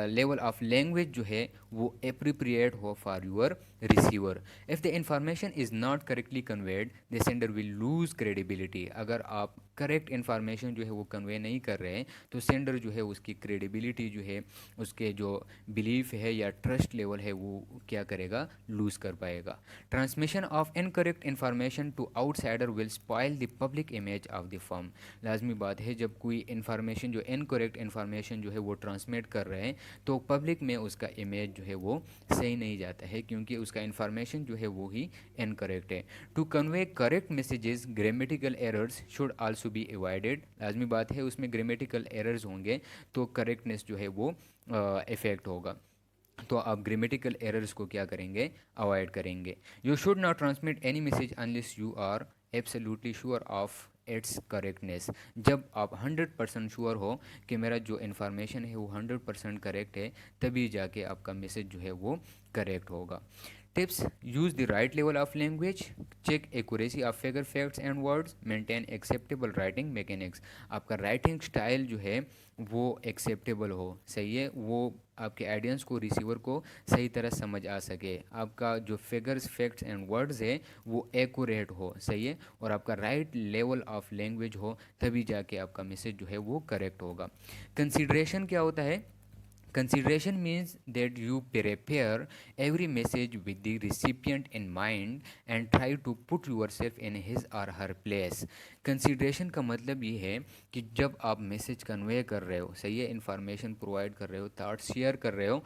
लेवल ऑफ लैंग्वेज जो है वो अप्रोप्रिएट हो for your receiver. If the information is not correctly conveyed the sender will lose credibility. अगर आप करेक्ट इन्फॉर्मेशन जो है वो कन्वे नहीं कर रहे हैं तो सेंडर जो है उसकी क्रेडिबिलिटी जो है, उसके जो बिलीफ है या ट्रस्ट लेवल है वो क्या करेगा, लूज़ कर पाएगा। Transmission of incorrect information to outsider will spoil the public image of the firm. लाजमी बात है, जब कोई इन्फॉर्मेशन जो इनकरेक्ट इन्फॉर्मेशन जो है वो ट्रांसमिट कर रहे हैं तो पब्लिक में उसका इमेज जो है वो सही नहीं जाता है, क्योंकि उसका इन्फॉर्मेशन जो है वो ही इनकरेक्ट है। To convey correct messages grammatical errors should also be avoided. लाजमी बात है, उसमें ग्रामेटिकल एरर्स होंगे तो करेक्टनेस जो है वो इफ़ेक्ट होगा। तो आप ग्रामेटिकल एरर्स को क्या करेंगे, अवॉइड करेंगे। You should not transmit any message unless you are absolutely sure of its correctness. जब आप 100% श्योर हो कि मेरा जो इन्फॉर्मेशन है वो 100% करेक्ट है, तभी जाके आपका मैसेज जो है वो करेक्ट होगा। Tips: use the right level of language, check accuracy of figure, facts and words, maintain acceptable writing mechanics. आपका राइटिंग स्टाइल जो है वो एक्सेप्टेबल हो, सही है, वो आपके आइडियंस को, रिसीवर को सही तरह समझ आ सके। आपका जो फिगर्स, फैक्ट्स एंड वर्ड्स है वो एक्यूरेट हो, सही है, और आपका राइट लेवल ऑफ लैंग्वेज हो, तभी जाके आपका मैसेज जो है वो करेक्ट होगा। कंसिडरेशन क्या होता है? Consideration means that you prepare every message with the recipient in mind and try to put yourself in his or her place. Consideration का मतलब ये है कि जब आप मैसेज कन्वे कर रहे हो, सही है, इंफॉर्मेशन प्रोवाइड कर रहे हो, थॉट्स शेयर कर रहे हो,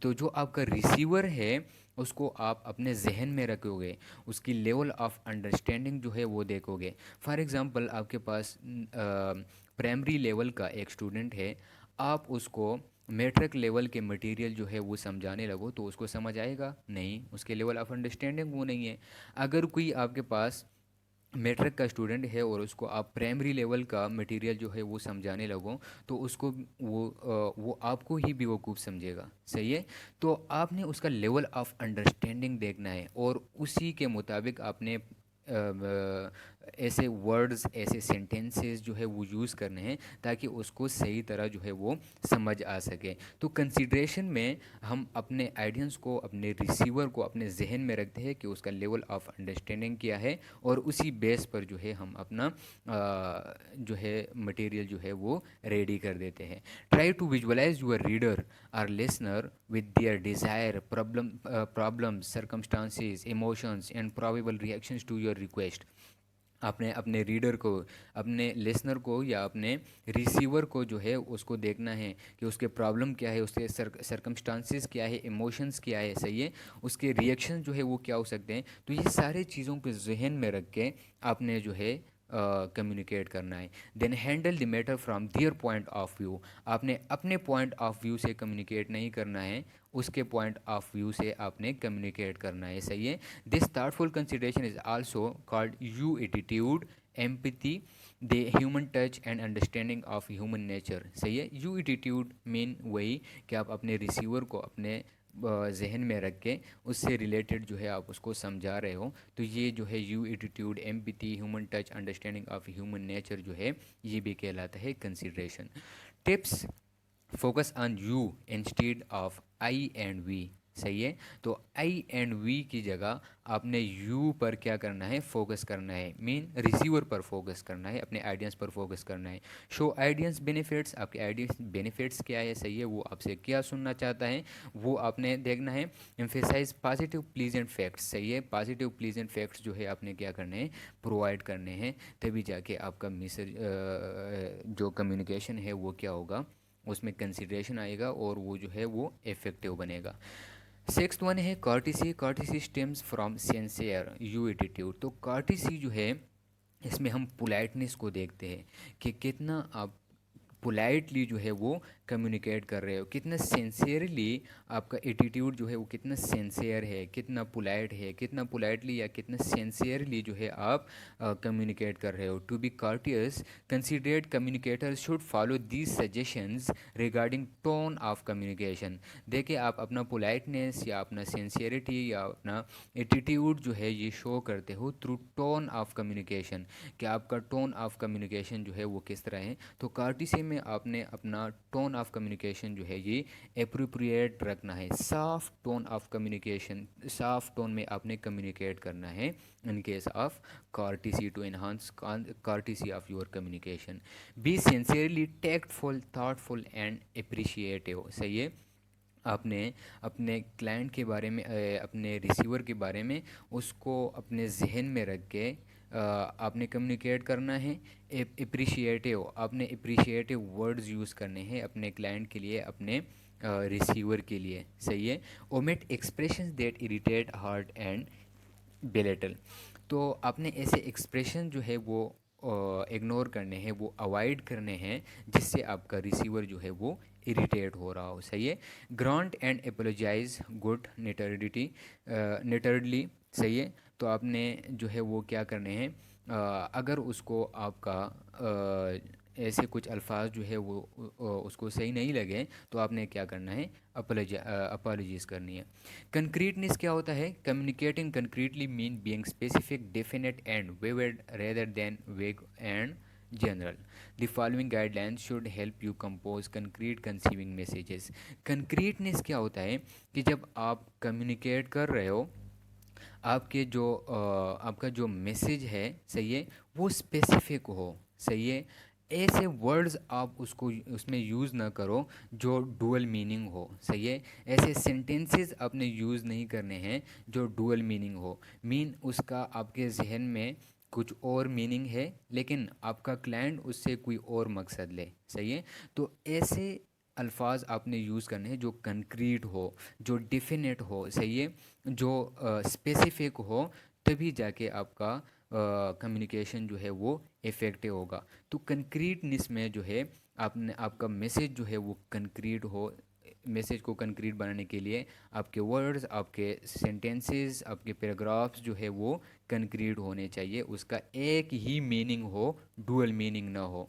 तो जो आपका रिसीवर है उसको आप अपने जहन में रखोगे, उसकी लेवल ऑफ अंडरस्टैंडिंग जो है वो देखोगे। फॉर एग्ज़ाम्पल, आपके पास प्राइमरी लेवल का एक स्टूडेंट है, आप उसको मैट्रिक लेवल के मटेरियल जो है वो समझाने लगो तो उसको समझ आएगा नहीं, उसके लेवल ऑफ अंडरस्टैंडिंग वो नहीं है। अगर कोई आपके पास मैट्रिक का स्टूडेंट है और उसको आप प्राइमरी लेवल का मटेरियल जो है वो समझाने लगो तो उसको वो आपको ही बेवकूफ़ समझेगा, सही है। तो आपने उसका लेवल ऑफ अंडरस्टैंडिंग देखना है और उसी के मुताबिक आपने ऐसे वर्ड्स, ऐसे सेंटेंसेस जो है वो यूज़ करने हैं ताकि उसको सही तरह जो है वो समझ आ सके। तो कंसिड्रेशन में हम अपने आइडियंस को, अपने रिसीवर को अपने जहन में रखते हैं कि उसका लेवल ऑफ अंडरस्टैंडिंग क्या है, और उसी बेस पर जो है हम अपना जो है मटेरियल जो है वो रेडी कर देते हैं। Try to visualize your reader और listener with their desire, problems, circumstances, emotions, and probable reactions to your request. आपने अपने रीडर को, अपने लिसनर को या अपने रिसीवर को जो है उसको देखना है कि उसके प्रॉब्लम क्या है, उसके सरकमस्टांसिस क्या है, इमोशंस क्या है, सही है, उसके रिएक्शन जो है वो क्या हो सकते हैं। तो ये सारे चीज़ों को जहन में रख के आपने जो है कम्युनिकेट करना है। Then handle the matter from their point of view. आपने अपने पॉइंट ऑफ व्यू से कम्युनिकेट नहीं करना है, उसके पॉइंट ऑफ व्यू से आपने कम्युनिकेट करना है, सही है। This thoughtful consideration is also called you attitude, empathy, the human touch and understanding of human nature, सही है। यू एटीट्यूड मीन वही कि आप अपने रिसीवर को अपने जहन में रख के उससे रिलेटेड जो है आप उसको समझा रहे हो, तो ये जो है you attitude, empathy, human touch, understanding of human nature जो है ये भी कहलाता है consideration. Tips: focus on you instead of I and we, सही है। तो आई एंड वी की जगह आपने यू पर क्या करना है, फोकस करना है, मीन रिसीवर पर फोकस करना है, अपने आइडियंस पर फोकस करना है। शो आइडियंस बेनिफिट्स, आपके आइडियंस बेनिफिट्स क्या है, सही है, वो आपसे क्या सुनना चाहता है वो आपने देखना है। एम्फेसाइज पॉजिटिव प्लीजेंट फैक्ट्स, सही है, पॉजिटिव प्लीजेंट फैक्ट्स जो है आपने क्या करने हैं, प्रोवाइड करने हैं, तभी जाके आपका मैसेज जो कम्युनिकेशन है वो क्या होगा, उसमें कंसिडरेशन आएगा और वो जो है वो इफेक्टिव बनेगा। सिक्स्थ वन है courtesy. Courtesy stems from sincere you attitude. तो कार्टिसी जो है इसमें हम पोलाइटनेस को देखते हैं कि कितना आप पोलाइटली जो है वो कम्युनिकेट कर रहे हो, कितना सिंसियरली आपका एटीट्यूड जो है वो कितना सिंसियर है, कितना पोलाइट है, कितना पोलाइटली या कितना सिंसियरली जो है आप कम्युनिकेट कर रहे हो। To be courteous, considerate communicators should follow these suggestions regarding tone of communication। देखिए, आप अपना पोलाइटनेस या अपना सिंसियरिटी या अपना एटीट्यूड जो है ये शो करते हो थ्रू टोन ऑफ कम्युनिकेशन, कि आपका टोन ऑफ कम्युनिकेशन जो है वो किस तरह है। तो कार्टिसी में आपने अपना टोन ऑफ कम्युनिकेशन जो है ये अप्रोप्रिएट रखना है, soft tone of communication, soft tone में आपने कम्युनिकेट करना है in case of courtesy to enhance courtesy of your communication। Be sincerely tactful, thoughtful and appreciative। सही है, आपने अपने क्लाइंट के बारे में अपने रिसीवर के बारे में उसको अपने जहन में रख के आपने कम्युनिकेट करना है। अप्रिशिएटिव, आपने अप्रिशिएटिव वर्ड्स यूज़ करने हैं अपने क्लाइंट के लिए, अपने रिसीवर के लिए। सही है। Omit expressions that irritate hurt and belittle. तो आपने ऐसे एक्सप्रेशन जो है वो इग्नोर करने हैं, वो अवॉइड करने हैं जिससे आपका रिसीवर जो है वो इरिटेट हो रहा हो। सही है। ग्रांट एंड अपोलोजाइज गुड नेटर्डिटी नेटर्डली। सही है। तो आपने जो है वो क्या करने हैं, अगर उसको आपका ऐसे कुछ अल्फाज जो है वो उसको सही नहीं लगे तो आपने क्या करना है, अपॉलोजीज करनी है। कंक्रीटनेस क्या होता है, communicating concretely mean being specific, definite and vivid rather than vague and general. The following guidelines should help you compose concrete convincing messages. Concreteness क्या होता है कि जब आप कम्युनिकेट कर रहे हो, आपके जो आपका जो मैसेज है, सही है, वो स्पेसिफिक हो। सही है। ऐसे वर्ड्स आप उसको उसमें यूज़ ना करो जो डुअल मीनिंग हो। सही है। ऐसे सेंटेंसेस आपने यूज़ नहीं करने हैं जो डुअल मीनिंग हो, मीन उसका आपके जहन में कुछ और मीनिंग है लेकिन आपका क्लाइंट उससे कोई और मकसद ले। सही है। तो ऐसे अल्फाज आपने यूज़ करने हैं जो कंक्रीट हो, जो डिफिनेट हो। सही है। जो स्पेसिफिक हो, तभी जाके आपका कम्युनिकेशन जो है वो इफ़ेक्टिव होगा। तो कंक्रीटनेस में जो है आपने आपका मैसेज जो है वो कंक्रीट हो। मैसेज को कंक्रीट बनाने के लिए आपके वर्ड्स, आपके सेंटेंसेस, आपके पैराग्राफ्स जो है वो कंक्रीट होने चाहिए, उसका एक ही मीनिंग हो, डुअल मीनिंग ना हो।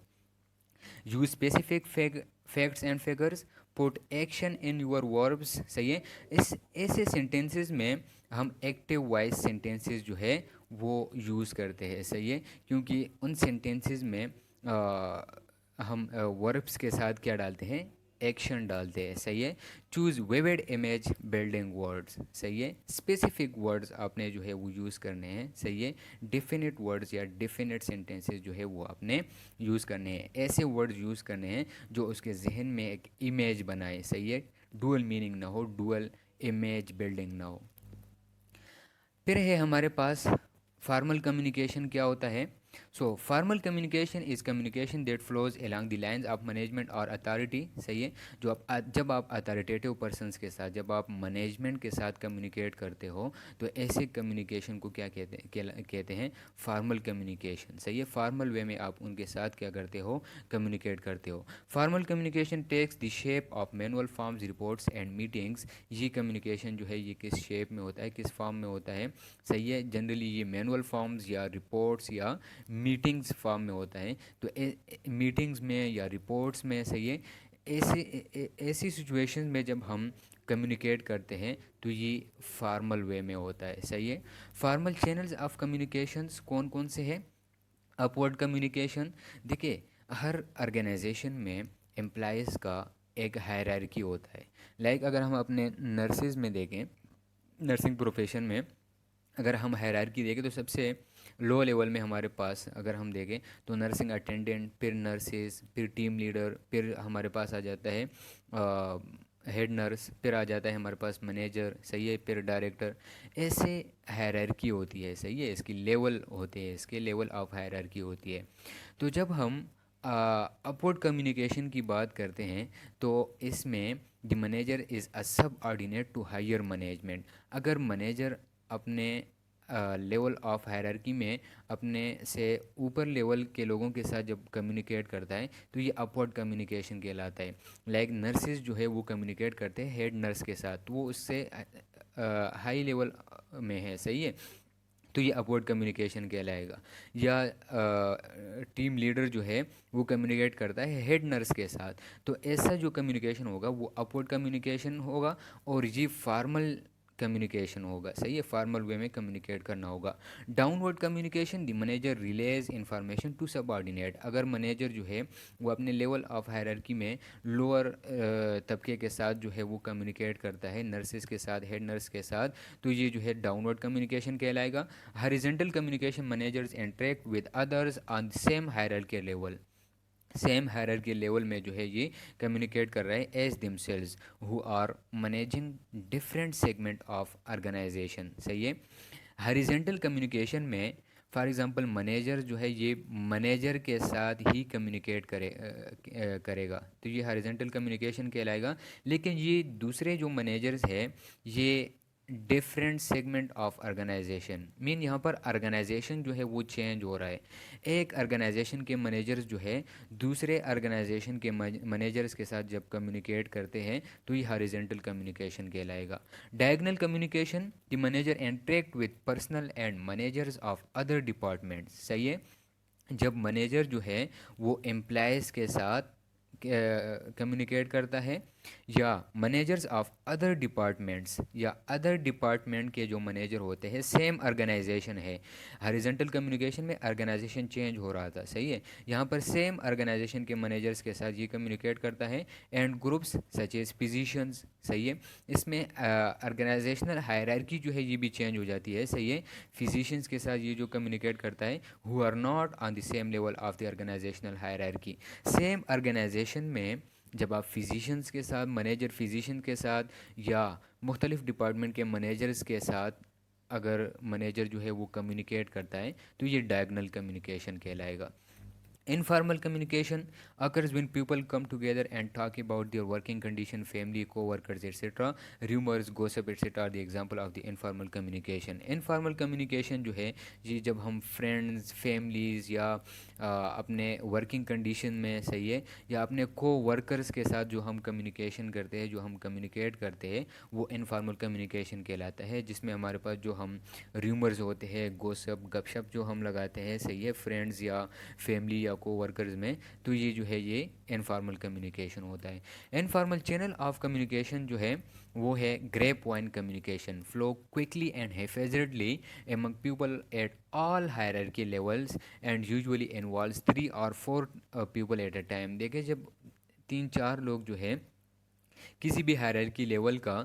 Use specific facts and figures, put action in your verbs. सही है। इस ऐसे सेंटेंसेस में हम एक्टिव वॉइस सेंटेंसेस जो है वो यूज़ करते हैं। सही है। क्योंकि उन सेंटेंसेस में हम वर्ब्स के साथ क्या डालते हैं, एक्शन डालते हैं। सही है। Choose vivid image building words. सही है। स्पेसिफिक वर्ड्स आपने जो है वो यूज़ करने हैं। सही है। डिफिनिट वर्ड्स या डिफिनिट सेंटेंसेस जो है वो आपने यूज़ करने हैं। ऐसे वर्ड्स यूज़ करने हैं जो उसके जहन में एक इमेज बनाए। सही है। डुअल मीनिंग ना हो, डुअल इमेज बिल्डिंग ना हो। फिर है हमारे पास फार्मल कम्युनिकेशन क्या होता है। So formal communication is communication that flows along the lines of management और अथॉरिटी। सही है। जो आप जब आप अथॉरिटेटिव पर्सनस के साथ, जब आप मैनेजमेंट के साथ कम्युनिकेट करते हो तो ऐसे कम्युनिकेशन को क्या कहते हैं, फार्मल कम्युनिकेशन। सही है। फार्मल वे में आप उनके साथ क्या करते हो, कम्युनिकेट करते हो। Formal communication takes the shape of manual forms, reports and meetings. ये कम्युनिकेशन जो है ये किस शेप में होता है, किस फॉर्म में होता है। सही है। जनरली ये मैनुअल फॉर्म्स या रिपोर्ट्स या मीटिंग्स फॉर्म में होता है। तो मीटिंग्स में या रिपोर्ट्स में। सही है। ऐसी सिचुएशन में जब हम कम्युनिकेट करते हैं तो ये फार्मल वे में होता है। सही है। फार्मल चैनल्स ऑफ कम्युनिकेशंस कौन कौन से हैं। अपवर्ड कम्युनिकेशन, देखिए हर ऑर्गेनाइजेशन में एम्प्लॉयज़ का एक हायरार्की होता है। लाइक अगर हम अपने नर्सेज में देखें, नर्सिंग प्रोफेशन में अगर हम हायरार्की देखें तो सबसे लो लेवल में हमारे पास अगर हम देखें तो नर्सिंग अटेंडेंट, फिर नर्सेज, फिर टीम लीडर, फिर हमारे पास आ जाता है हेड नर्स, फिर आ जाता है हमारे पास मैनेजर। सही है। फिर डायरेक्टर। ऐसे हायरार्की होती है। सही है। इसकी लेवल होते हैं, इसके लेवल ऑफ हायरार्की होती है। तो जब हम अपवर्ड कम्युनिकेशन की बात करते हैं तो इसमें द मैनेजर इज़ अ सब ऑर्डिनेट टू हायर मैनेजमेंट। अगर मैनेजर अपने लेवल ऑफ हायरार्की में अपने से ऊपर लेवल के लोगों के साथ जब कम्युनिकेट करता है तो ये अपवर्ड कम्युनिकेशन कहलाता है। लाइक नर्सिस जो है वो कम्युनिकेट करते हैं हेड नर्स के साथ, तो वो उससे हाई लेवल में है, सही है, तो ये अपवर्ड कम्युनिकेशन कहलाएगा। या टीम लीडर जो है वो कम्युनिकेट करता है हेड नर्स के साथ, तो ऐसा जो कम्युनिकेशन होगा वो अपवर्ड कम्युनिकेशन होगा। और ये फॉर्मल कम्युनिकेशन होगा, सही है, फॉर्मल वे में कम्युनिकेट करना होगा। Downward communication, the manager relays information to subordinate, अगर मैनेजर जो है वो अपने लेवल ऑफ हायरार्की में लोअर तबके के साथ जो है वो कम्युनिकेट करता है नर्सेस के साथ, हेड नर्स के साथ, तो ये जो है डाउनवर्ड कम्युनिकेशन कहलाएगा। Horizontal communication, managers interact with others on same hierarchy level, same hierarchy level में जो है ये कम्युनिकेट कर रहे हैं as themselves who are managing different segment of organization, सही है। हॉरिजॉन्टल कम्युनिकेशन में फॉर एग्जांपल मैनेजर जो है ये मैनेजर के साथ ही कम्युनिकेट करेगा, तो ये हॉरिजॉन्टल कम्युनिकेशन कहलाएगा। लेकिन ये दूसरे जो मैनेजर्स है ये different segment of organization, mean यहाँ पर ऑर्गेनाइजेशन जो है वो चेंज हो रहा है। एक ऑर्गेनाइजेशन के मैनेजर्स जो है दूसरे ऑर्गेनाइजेशन के मैनेजर्स के साथ जब कम्युनिकेट करते हैं तो ये हॉरिजॉन्टल कम्युनिकेशन कहलाएगा। Diagonal communication, the manager interact with personal and managers of other departments, सही है, जब मैनेजर जो है वो एम्प्लॉयज़ के साथ कम्युनिकेट करता है, या मैनेजर्स ऑफ अदर डिपार्टमेंट्स, या अदर डिपार्टमेंट के जो मैनेजर होते हैं सेम ऑर्गेनाइजेशन है। हॉरिजॉन्टल कम्युनिकेशन में ऑर्गेनाइजेशन चेंज हो रहा था, सही है, यहाँ पर सेम ऑर्गेनाइजेशन के मैनेजर्स के साथ ये कम्युनिकेट करता है। And groups such as physicians, सही है, इसमें ऑर्गेनाइजेशनल हायरार्की जो है ये भी चेंज हो जाती है, सही है। फिजिशियंस के साथ ये जो कम्युनिकेट करता है who are not on the same level of the organizational hierarchy. Same organization में जब आप फिजिशियंस के साथ, मैनेजर फिजिशियन के साथ, या मुख्तलिफ डिपार्टमेंट के मैनेजर्स के साथ अगर मैनेजर जो है वो कम्युनिकेट करता है तो ये डायगोनल कम्युनिकेशन कहलाएगा। Informal communication occurs when people come together and talk about their working condition, family, co-workers, etc. Rumors, gossip, etc. are the example of the informal communication. Informal communication जो है ये जब हम फ्रेंड्स, फैमिलीज़ या अपने working condition में, सही है, या अपने को वर्कर्स के साथ जो हम कम्युनिकेशन करते हैं, जो हम कम्युनिकेट करते हैं, वो इनफॉर्मल कम्युनिकेशन कहलाता है, जिसमें हमारे पास जो हम र्यूमर्स होते हैं, गोसप, गपशप जो हम लगाते हैं, सही है, फ्रेंड्स या फैमिली या को वर्कर्स में, तो ये जो है ये इनफॉर्मल कम्युनिकेशन होता है। इनफॉर्मल चैनल ऑफ कम्युनिकेशन जो है वो है grapevine communication, flow quickly and haphazardly among people at all hierarchy levels and usually involves 3 or 4 people at a time। देखिए जब 3-4 लोग जो है किसी भी हायरार्की लेवल का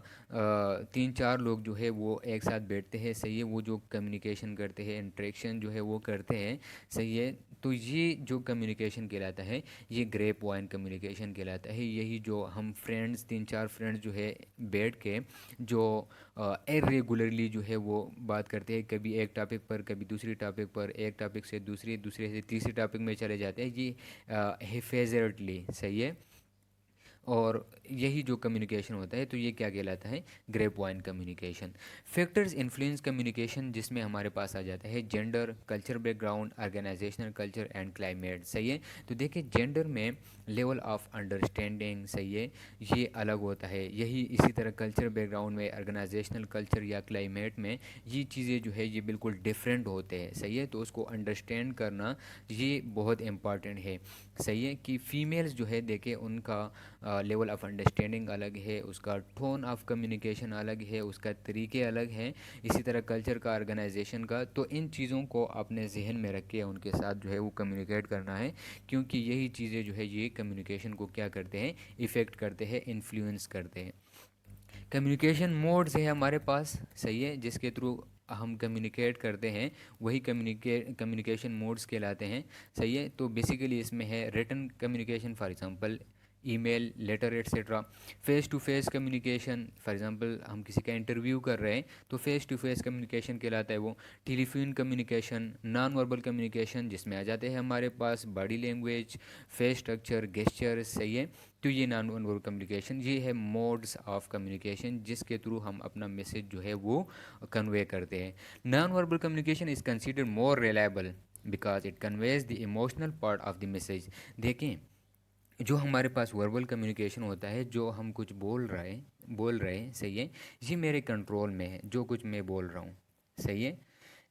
3-4 लोग जो है वो एक साथ बैठते हैं, सही है, वो जो कम्युनिकेशन करते हैं, इंटरेक्शन जो है वो करते हैं, सही है, तो ये जो कम्युनिकेशन कहलाता है ये ग्रे पॉइंट कम्युनिकेशन कहलाता है। यही जो हम फ्रेंड्स, 3-4 फ्रेंड्स जो है बैठ के जो इरेगुलरली जो है वो बात करते हैं, कभी एक टॉपिक पर, कभी दूसरी टॉपिक पर, एक टॉपिक से दूसरी, दूसरे से तीसरी टॉपिक में चले जाते हैं, ये हेफेजर्टली, सही है, और यही जो कम्युनिकेशन होता है तो ये क्या कहलाता है, grapevine communication. Factors influence communication, जिसमें हमारे पास आ जाता है gender, culture background, organizational culture and climate, सही है। तो देखिए जेंडर में लेवल ऑफ अंडरस्टैंडिंग, सही है, ये अलग होता है, यही इसी तरह कल्चर बैकग्राउंड में, ऑर्गेनाइजेशनल कल्चर या क्लाइमेट में ये चीज़ें जो है ये बिल्कुल डिफरेंट होते हैं, सही है, तो उसको अंडरस्टैंड करना ये बहुत इम्पॉर्टेंट है, सही है। कि फीमेल्स जो है देखे उनका लेवल ऑफ अंडरस्टैंडिंग अलग है, उसका टोन ऑफ कम्युनिकेशन अलग है, उसका तरीके अलग हैं, इसी तरह कल्चर का, ऑर्गेनाइजेशन का, तो इन चीज़ों को अपने जहन में रख के उनके साथ जो है वो कम्युनिकेट करना है, क्योंकि यही चीज़ें जो है ये कम्युनिकेशन को क्या करते हैं, इफ़ेक्ट करते हैं, इन्फ्लुएंस करते हैं। कम्युनिकेशन मोड्स है हमारे पास, सही है, जिसके थ्रू हम कम्युनिकेट करते हैं वही कम्युनिकेशन मोड्स कहलाते हैं, सही है। तो बेसिकली इसमें है written communication, for example email, letter etcetera. Face to face communication, for example हम किसी का इंटरव्यू कर रहे हैं तो फेस टू फेस कम्युनिकेशन कहलाता है वो। Telephone communication, non verbal communication, जिसमें आ जाते हैं हमारे पास body language, face structure, gesture, सही है। तो ये नॉन वर्बल कम्युनिकेशन, ये है मोड्स ऑफ कम्युनिकेशन जिसके थ्रू हम अपना मैसेज जो है वो कन्वे करते हैं। Non verbal communication is consider more reliable because it conveys the emotional part of the message. देखें, जो हमारे पास वर्बल कम्युनिकेशन होता है, जो हम कुछ बोल रहे हैं, सही है, ये मेरे कंट्रोल में है, जो कुछ मैं बोल रहा हूँ, सही है।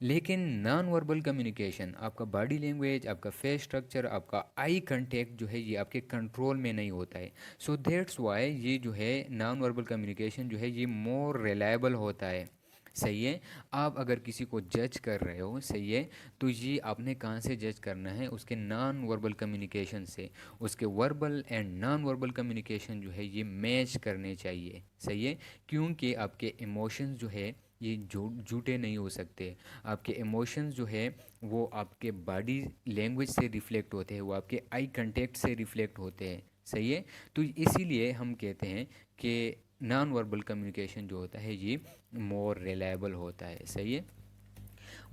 लेकिन नॉन वर्बल कम्युनिकेशन, आपका बॉडी लैंग्वेज, आपका फेस स्ट्रक्चर, आपका आई कांटेक्ट जो है ये आपके कंट्रोल में नहीं होता है। सो दैट्स वाई ये जो है नॉन वर्बल कम्युनिकेशन जो है ये मोर रिलायबल होता है, सही है। आप अगर किसी को जज कर रहे हो, सही है, तो ये आपने कहाँ से जज करना है, उसके नॉन वर्बल कम्युनिकेशन से। उसके verbal and non verbal communication जो है ये मैच करने चाहिए, सही है। क्योंकि आपके इमोशंस जो है ये झूठे नहीं हो सकते। आपके इमोशंस जो है वो आपके बॉडी लैंग्वेज से रिफ्लेक्ट होते हैं, वो आपके आई कांटेक्ट से रिफ्लेक्ट होते हैं, सही है। तो इसीलिए हम कहते हैं कि नॉन वर्बल कम्युनिकेशन जो होता है ये मोर रिलायबल होता है, सही है।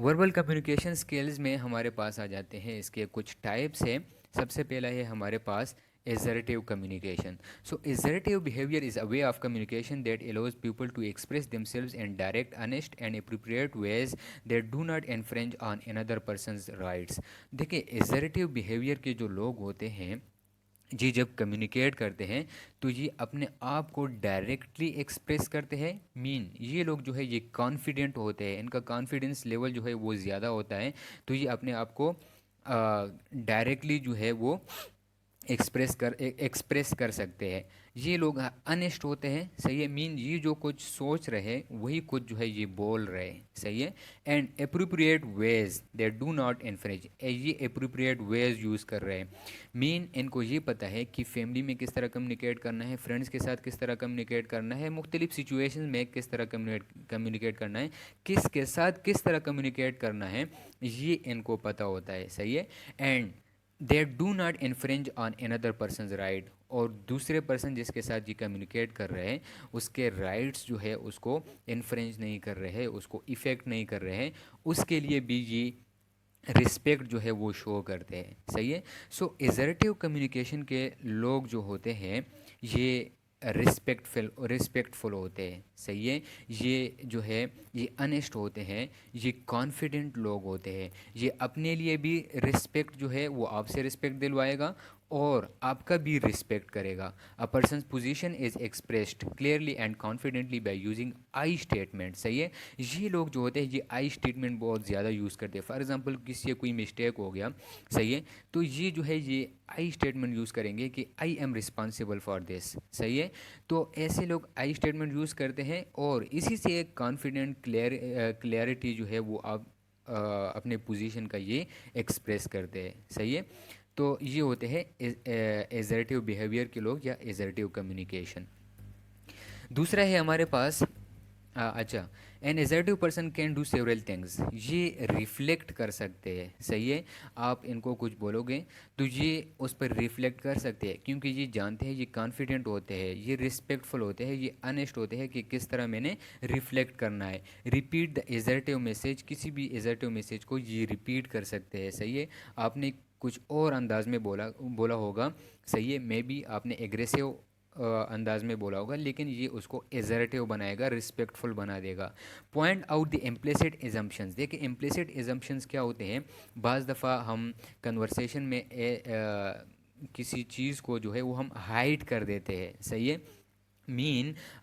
वर्बल कम्युनिकेशन स्किल्स में हमारे पास आ जाते हैं, इसके कुछ टाइप्स हैं। सबसे पहला है हमारे पास assertive communication. So assertive behavior is a way of communication that allows people to express themselves in direct, honest and appropriate ways that do not infringe on another person's rights. देखिए, assertive behavior के जो लोग होते हैं जी, जब communicate करते हैं तो ये अपने आप को डायरेक्टली एक्सप्रेस करते हैं। ये लोग जो है ये कॉन्फिडेंट होते हैं, इनका कॉन्फिडेंस लेवल जो है वो ज़्यादा होता है। तो ये अपने आप को डायरेक्टली जो है वो एक्सप्रेस कर सकते हैं। ये लोग अनेस्ट होते हैं, सही है। ये जो कुछ सोच रहे हैं वही कुछ जो है ये बोल रहे हैं, सही है। And appropriate veg they do not infringe, ये अप्रोप्रिएट वेज यूज़ कर रहे हैं। इनको ये पता है कि फैमिली में किस तरह कम्युनिकेट करना है, फ्रेंड्स के साथ किस तरह कम्युनिकेट करना है, मुख्तलिफ सिचुएशन में किस तरह कम्युनिकेट करना है, किसके साथ किस तरह कम्युनिकेट करना है, ये इनको पता होता है, सही है। And they do not infringe on another person's right, और दूसरे पर्सन जिसके साथ ये कम्युनिकेट कर रहे हैं उसके राइट्स जो है उसको इन्फ्रिंज नहीं कर रहे हैं, उसको इफ़ेक्ट नहीं कर रहे हैं, उसके लिए भी ये रिस्पेक्ट जो है वो शो करते हैं, सही है। सो एजर्टिव कम्युनिकेशन के लोग जो होते हैं ये रिस्पेक्टफुल होते हैं, सही है। ये जो है ये अनेस्ट होते हैं, ये कॉन्फिडेंट लोग होते हैं। ये अपने लिए भी रिस्पेक्ट जो है वो आपसे रिस्पेक्ट दिलवाएगा और आपका भी रिस्पेक्ट करेगा। A person's position is expressed clearly and confidently by using I statement, सही है। ये लोग जो होते हैं ये आई स्टेटमेंट बहुत ज़्यादा यूज़ करते हैं। फॉर एग्जांपल किसी से कोई मिस्टेक हो गया, सही है, तो ये जो है ये आई स्टेटमेंट यूज़ करेंगे कि I am responsible for this, सही है। तो ऐसे लोग आई स्टेटमेंट यूज़ करते हैं और इसी से एक कॉन्फिडेंट क्लियरिटी जो है वो आप अपने पोजीशन का ये एक्सप्रेस करते हैं, सही है। तो ये होते हैं एजर्टिव बिहेवियर के लोग या एजर्टिव कम्युनिकेशन। दूसरा है हमारे पास अच्छा, an assertive person can do several things, ये रिफ्लेक्ट कर सकते हैं, सही है। आप इनको कुछ बोलोगे तो ये उस पर रिफ्लेक्ट कर सकते हैं क्योंकि ये जानते हैं, ये कॉन्फिडेंट होते हैं, ये रिस्पेक्टफुल होते हैं, ये अनेस्ट होते हैं कि किस तरह मैंने रिफ्लेक्ट करना है। रिपीट द एजर्टिव मैसेज, किसी भी एजर्टिव मैसेज को ये रिपीट कर सकते हैं, सही है। आपने कुछ और अंदाज में बोला बोला होगा, सही है, मे बी आपने एग्रेसिव अंदाज में बोला होगा, लेकिन ये उसको एजर्टिव बनाएगा, रिस्पेक्टफुल बना देगा। Point out the implicit assumptions, देखिए इम्प्लिसिट एजम्पशंस क्या होते हैं। बाज़ दफ़ा हम कन्वर्सेशन में किसी चीज़ को जो है वो हम हाइड कर देते हैं, सही है।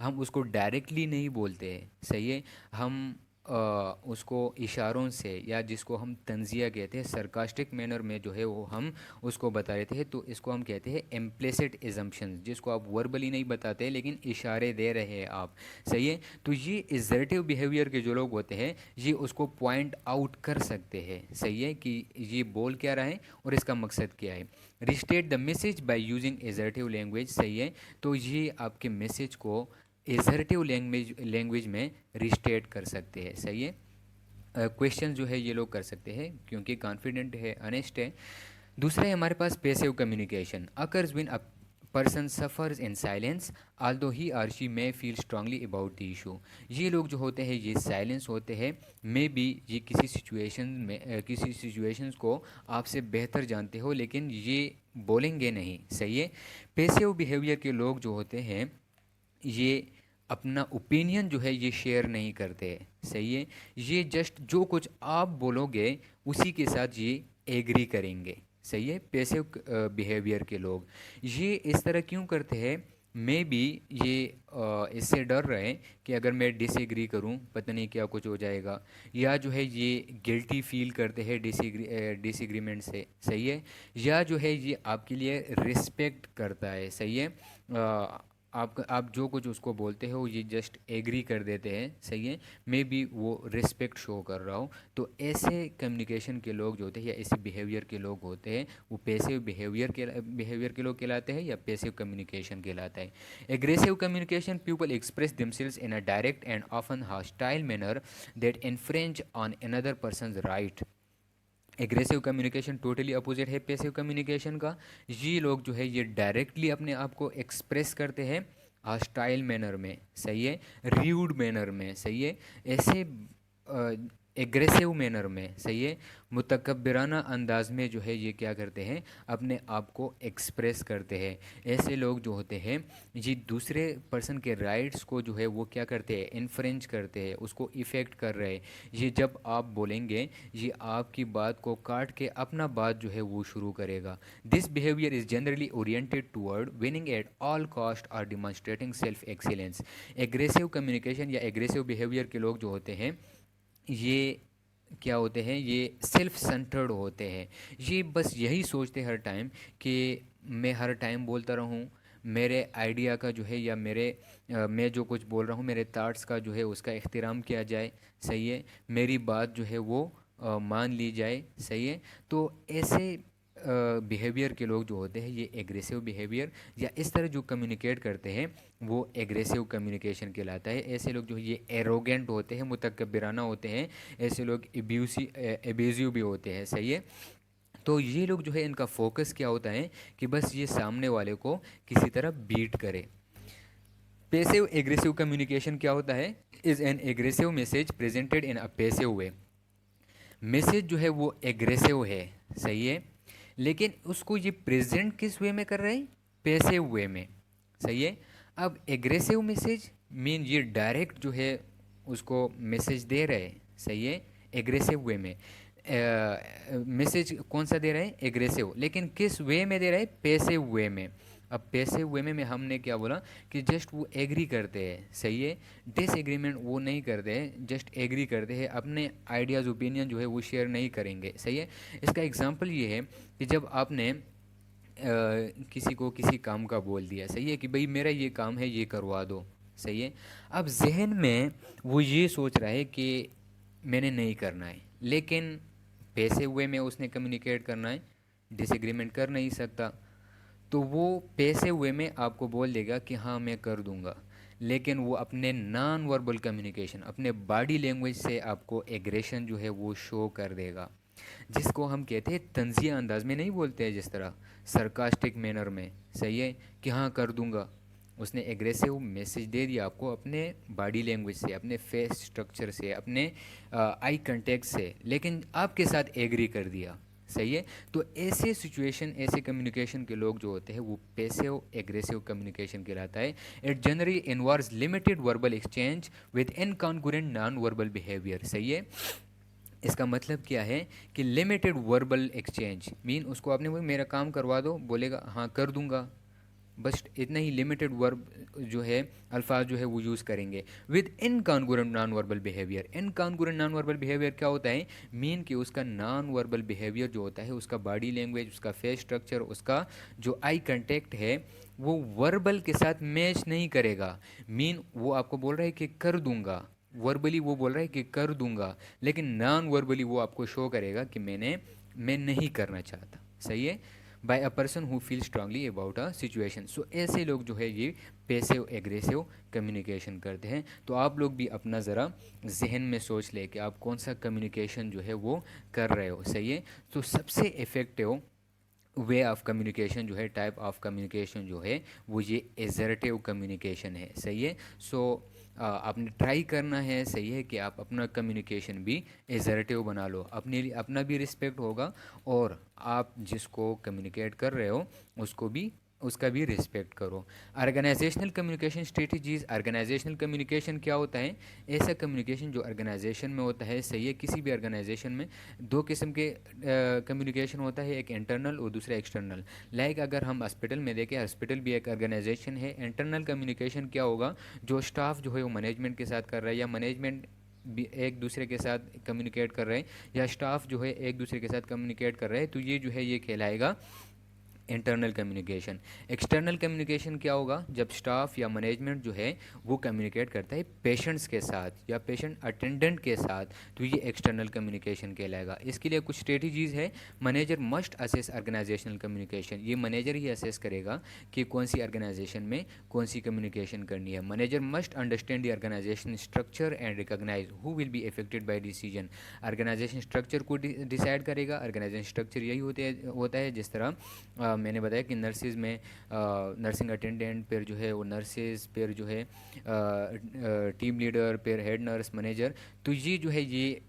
हम उसको डायरेक्टली नहीं बोलते हैं, सही है। हम उसको इशारों से या जिसको हम तंजिया कहते हैं सरकास्टिक मैनर में जो है वो हम उसको बता देते हैं, तो इसको हम कहते हैं इम्प्लिसिट एजम्पशंस, जिसको आप वर्बली नहीं बताते लेकिन इशारे दे रहे हैं आप, सही है। तो ये एजर्टिव बिहेवियर के जो लोग होते हैं ये उसको पॉइंट आउट कर सकते हैं, सही है, कि ये बोल क्या रहा है और इसका मकसद क्या है। Restate the message by using assertive language, सही है। तो ये आपके मैसेज को एजर्टिव लैंग्वेज में रिस्टेट कर सकते हैं, सही है। क्वेश्चन जो है ये लोग कर सकते हैं क्योंकि कॉन्फिडेंट है, अनेस्ट है। दूसरा है हमारे पास passive communication occurs when a person suffers in silence although he or she may feel strongly about the issue. ये लोग जो होते हैं ये साइलेंस होते हैं, मे बी ये किसी सिचुएशन में किसी सिचुएशंस को आपसे बेहतर जानते हो लेकिन ये बोलेंगे नहीं। सही है। पैसिव बिहेवियर के लोग जो होते हैं ये अपना ओपिनियन जो है ये शेयर नहीं करते हैं। सही है। ये जस्ट जो कुछ आप बोलोगे उसी के साथ ये एग्री करेंगे। सही है। पैसिव बिहेवियर के लोग ये इस तरह क्यों करते हैं? मे बी ये इससे डर रहे हैं कि अगर मैं डिसएग्री करूं पता नहीं क्या कुछ हो जाएगा, या जो है ये गिल्टी फील करते हैं डिसएग्रीमेंट से। सही है। या जो है ये आपके लिए रिस्पेक्ट करता है। सही है। आप जो कुछ उसको बोलते हो ये जस्ट एग्री कर देते हैं। सही है। मे बी वो रिस्पेक्ट शो कर रहा हो। तो ऐसे कम्युनिकेशन के लोग जो होते हैं या ऐसे बिहेवियर के लोग होते हैं वो पैसिव बिहेवियर के लोग कहलाते हैं या पैसिव कम्युनिकेशन कहलाता है। Aggressive communication people express themselves in a direct and often hostile manner that infringe on another persons right. Aggressive communication totally opposite है पैसिव कम्युनिकेशन का। ये लोग जो है ये डायरेक्टली अपने आप को एक्सप्रेस करते हैं हॉस्टाइल मैनर में। सही है। र्यूड मैनर में। सही है। ऐसे एग्रेसिव मैनर में। सही है। मुतकब्बिराना अंदाज में जो है ये क्या करते हैं अपने आप को एक्सप्रेस करते हैं। ऐसे लोग जो होते हैं ये दूसरे पर्सन के राइट्स को जो है वो क्या करते हैं इन्फ्रेंच करते हैं, उसको इफ़ेक्ट कर रहे हैं। ये जब आप बोलेंगे ये आपकी बात को काट के अपना बात जो है वो शुरू करेगा। This behaviour is generally oriented toward winning at all cost और demonstrating self excellence. Aggressive communication या एग्रेसिव बिहेवियर के लोग जो होते हैं ये क्या होते हैं, ये सेल्फ सेंटर्ड होते हैं। ये बस यही सोचते हर टाइम कि मैं हर टाइम बोलता रहूं, मेरे आइडिया का जो है या मैं जो कुछ बोल रहा हूँ मेरे थाट्स का जो है उसका एहतराम किया जाए। सही है। मेरी बात जो है वो मान ली जाए। सही है। तो ऐसे बिहेवियर के लोग जो होते हैं ये एग्रेसिव बिहेवियर या इस तरह जो कम्युनिकेट करते हैं वो एग्रेसिव कम्युनिकेशन कहलाता है। ऐसे लोग जो है ये एरोगेंट होते हैं, मुतकब्बिराना होते हैं। ऐसे लोग एब्यूसिव भी होते हैं। सही है। तो ये लोग जो है इनका फोकस क्या होता है कि बस ये सामने वाले को किसी तरह बीट करे। पैसिव एग्रेसिव कम्युनिकेशन क्या होता है? Is N aggressive message presented in a passive way. Message जो है वो एग्रेसिव है। सही है। लेकिन उसको ये प्रेजेंट किस वे में कर रहे हैं? पैसिव वे में। सही है। अब एग्रेसिव मैसेज मीन ये डायरेक्ट जो है उसको मैसेज दे रहे हैं। सही है। एग्रेसिव वे में मैसेज कौन सा दे रहे हैं? एग्रेसिव। लेकिन किस वे में दे रहे हैं? पैसिव वे में। अब पैसिव वे में हमने क्या बोला कि जस्ट वो एग्री करते हैं। सही है। डिसएग्रीमेंट वो नहीं करते हैं, जस्ट एग्री करते हैं, अपने आइडियाज़ ओपिनियन जो है वो शेयर नहीं करेंगे। सही है। इसका एग्जांपल ये है कि जब आपने किसी को किसी काम का बोल दिया। सही है कि भाई मेरा ये काम है ये करवा दो। सही है। अब जहन में वो ये सोच रहा है कि मैंने नहीं करना है, लेकिन पैसे हुए में उसने कम्युनिकेट करना है, डिसएग्रीमेंट कर नहीं सकता। तो वो पैसे हुए में आपको बोल देगा कि हाँ मैं कर दूंगा, लेकिन वो अपने नॉन वर्बल कम्युनिकेशन अपने बॉडी लैंग्वेज से आपको एग्रेशन जो है वो शो कर देगा, जिसको हम कहते हैं तंजिया अंदाज में नहीं बोलते हैं, जिस तरह सरकास्टिक मैनर में। सही है कि हाँ कर दूंगा। उसने एग्रेसिव मैसेज दे दिया आपको अपने बॉडी लैंग्वेज से, अपने फेस स्ट्रक्चर से, अपने आई कांटेक्ट से, लेकिन आपके साथ एग्री कर दिया। सही है। तो ऐसे सिचुएशन ऐसे कम्युनिकेशन के लोग जो होते हैं वो पैसिव एग्रेसिव कम्युनिकेशन कहलाता है। It generally involves limited verbal exchange with incongruent non verbal behaviour. सही है। इसका मतलब क्या है कि लिमिटेड वर्बल एक्सचेंज मीन उसको आपने बोला मेरा काम करवा दो, बोलेगा हाँ कर दूंगा, बस इतना ही लिमिटेड वर्ब जो है अल्फाज जो है वो यूज़ करेंगे। With incongruent non verbal behaviour. Incongruent non verbal behaviour क्या होता है? मीन कि उसका नॉन वर्बल बिहेवियर जो होता है, उसका बॉडी लैंग्वेज, उसका फेस स्ट्रक्चर, उसका जो आई कांटेक्ट है वो वर्बल के साथ मैच नहीं करेगा। मीन वो आपको बोल रहा है कि कर दूंगा, वर्बली वो बोल रहा है कि कर दूंगा, लेकिन नॉन वर्बली वो आपको शो करेगा कि मैं नहीं करना चाहता। सही है। By a person who feel strongly about a situation. So ऐसे लोग जो है ये पैसिव एग्रेसिव कम्युनिकेशन करते हैं। तो आप लोग भी अपना ज़रा जहन में सोच ले कि आप कौन सा कम्युनिकेशन जो है वो कर रहे हो। सही है। तो सबसे इफ़ेक्टिव वे ऑफ कम्युनिकेशन जो है, टाइप ऑफ कम्युनिकेशन जो है वो ये एजर्टिव कम्युनिकेशन है। सही है। सो आपने ट्राई करना है, सही है, कि आप अपना कम्युनिकेशन भी एजर्टिव बना लो, अपने लिए अपना भी रिस्पेक्ट होगा और आप जिसको कम्युनिकेट कर रहे हो उसको भी उसका भी रिस्पेक्ट करो। Organizational communication strategies. Organizational communication क्या होता है? ऐसा कम्युनिकेशन जो ऑर्गेनाइजेशन में होता है, सही है, किसी भी ऑर्गेनाइजेशन में दो किस्म के कम्युनिकेशन होता है, एक इंटरनल और दूसरा एक्सटर्नल। लाइक अगर हम हॉस्पिटल में देखें, हॉस्पिटल भी एक ऑर्गेनाइजेशन है। इंटरनल कम्युनिकेशन क्या होगा? जो स्टाफ जो है वो मैनेजमेंट के साथ कर रहा है, या मैनेजमेंट भी एक दूसरे के साथ कम्युनिकेट कर रहे हैं, या स्टाफ जो है एक दूसरे के साथ कम्युनिकेट कर रहे हैं, तो ये जो है ये कहलाएगा इंटरनल कम्युनिकेशन। एक्सटर्नल कम्युनिकेशन क्या होगा? जब स्टाफ या मैनेजमेंट जो है वो कम्युनिकेट करता है पेशेंट्स के साथ या पेशेंट अटेंडेंट के साथ, तो ये एक्सटर्नल कम्युनिकेशन कहलाएगा। इसके लिए कुछ स्ट्रेटजीज है। Manager must assess organizational communication. ये मैनेजर ही असेस करेगा कि कौन सी ऑर्गेनाइजेशन में कौन सी कम्युनिकेशन करनी है। Manager must understand the organization structure and recognize who will be affected by decision. Organization structure को डिसाइड करेगा। ऑर्गेनाइजेशन स्ट्रक्चर यही होता है जिस तरह मैंने बताया कि नर्सिस में नर्सिंग अटेंडेंट, फिर जो है वो नर्सिस, फिर जो है टीम लीडर, फिर हेड नर्स, मैनेजर। तो ये जो है ये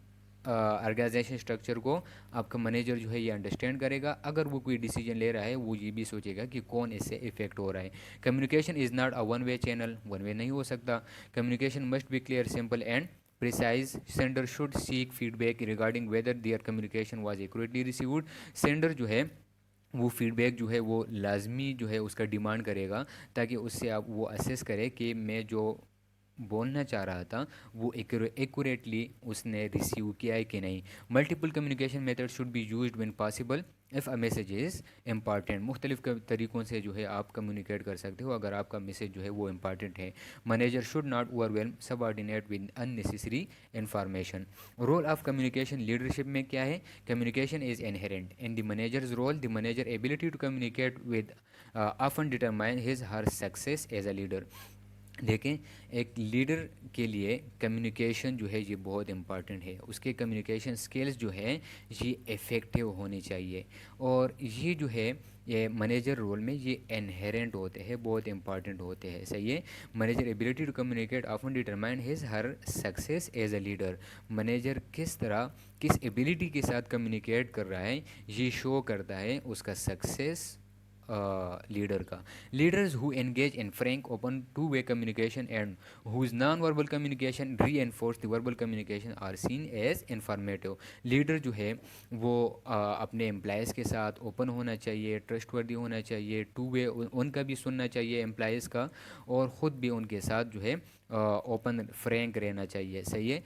ऑर्गेनाइजेशन स्ट्रक्चर को आपका मैनेजर जो है ये अंडरस्टैंड करेगा। अगर वो कोई डिसीजन ले रहा है वो ये भी सोचेगा कि कौन इससे इफेक्ट हो रहा है। Communication is not a one way channel. One way नहीं हो सकता। Communication must be clear, simple and precise. Sender should seek feedback regarding whether their communication was accurately received. Sender जो है वो फीडबैक जो है वो लाजमी जो है उसका डिमांड करेगा, ताकि उससे आप वो असेस करें कि मैं जो बोलना चाह रहा था वो एक्यूरेटली उसने रिसीव किया है कि नहीं। Multiple communication method should be used when possible if a message is important. मुख्तलिफ तरीक़ों से जो है आप कम्युनिकेट कर सकते हो अगर आपका मैसेज जो है वो इम्पॉर्टेंट है। Manager should not overwhelm subordinate with unnecessary information. Role of communication leadership में क्या है? Communication is inherent in the manager's role. The manager ability to communicate with often determine his her success as a leader. देखें, एक leader के लिए communication जो है ये बहुत इम्पॉर्टेंट है। उसके कम्युनिकेशन स्किल्स जो है ये इफ़ेक्टिव होनी चाहिए, और ये जो है ये मैनेजर रोल में ये इनहेरेंट होते हैं, बहुत इंपॉर्टेंट होते हैं। सही है। Manager ability to communicate often determine his her success as a leader. Manager किस तरह, किस एबिलिटी के साथ कम्युनिकेट कर रहा है, ये शो करता है उसका सक्सेस लीडर का। Leaders who engage in frank open two way communication and whose non verbal communication reinforce the verbal communication are seen as informative. Leader जो है वो अपने एम्प्लॉयज़ के साथ ओपन होना चाहिए, ट्रस्टवर्दी होना चाहिए, टू वे उनका भी सुनना चाहिए एम्प्लॉयज़ का, और ख़ुद भी उनके साथ जो है ओपन फ्रैंक रहना चाहिए। सही है।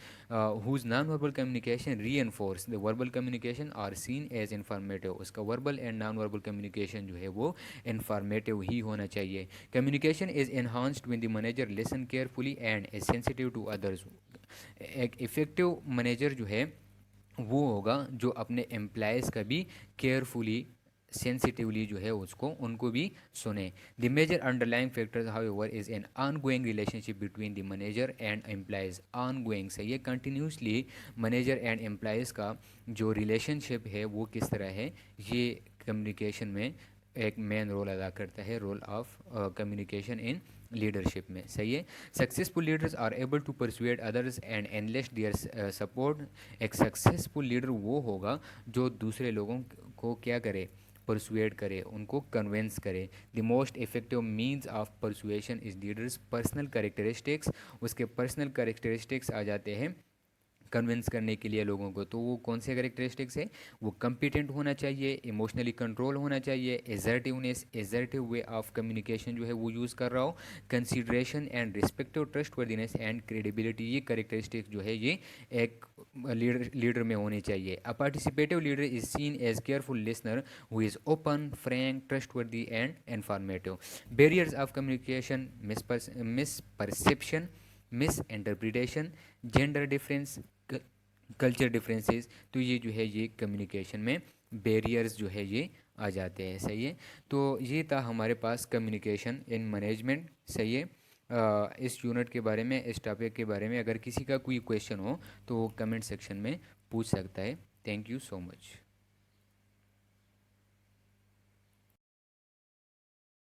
Whose non verbal communication reinforce the verbal communication are seen as informative. उसका verbal and non verbal communication जो है वो इंफॉर्मेटिव ही होना चाहिए। Communication is enhanced when the manager listen carefully and is sensitive to others. एक effective manager जो है वो होगा जो अपने एम्प्लॉयज़ का भी केयरफुली, सेंसिटिवली जो है उसको उनको भी सुने। The major underlying factors however is an ongoing relationship between the manager and employees. Ongoing से ये कंटिन्यूसली मैनेजर एंड एम्प्लॉयज़ का जो रिलेशनशिप है वो किस तरह है, ये कम्युनिकेशन में एक मेन रोल अदा करता है, role of communication in leadership में। सही है। Successful leaders are able to persuade others and enlist their support. एक सक्सेसफुल लीडर वो होगा जो दूसरे लोगों को क्या करे, परसुएड करे, उनको कन्विंस करे। The most effective means of persuasion is leaders personal characteristics. उसके पर्सनल कैरेक्टरिस्टिक्स आ जाते हैं कन्विंस करने के लिए लोगों को। तो वो कौन से कैरेक्टरिस्टिक्स है? वो कम्पिटेंट होना चाहिए, इमोशनली कंट्रोल होना चाहिए, assertiveness, assertive way of communication जो है वो यूज़ कर रहा हो, consideration and respective, trustworthiness and credibility. ये कैरेक्टरिस्टिक्स जो है ये एक लीडर में होनी चाहिए। A participative leader is seen as careful listener who is open, frank, trustworthy and informative. Barriers of communication: misperception, misinterpretation, gender difference, culture differences. तो ये जो है ये कम्युनिकेशन में बैरियर्स जो है ये आ जाते हैं। सही है। तो ये था हमारे पास कम्युनिकेशन इन मैनेजमेंट। सही है। इस यूनिट के बारे में, इस टॉपिक के बारे में अगर किसी का कोई क्वेश्चन हो तो वो कमेंट सेक्शन में पूछ सकता है। Thank you so much.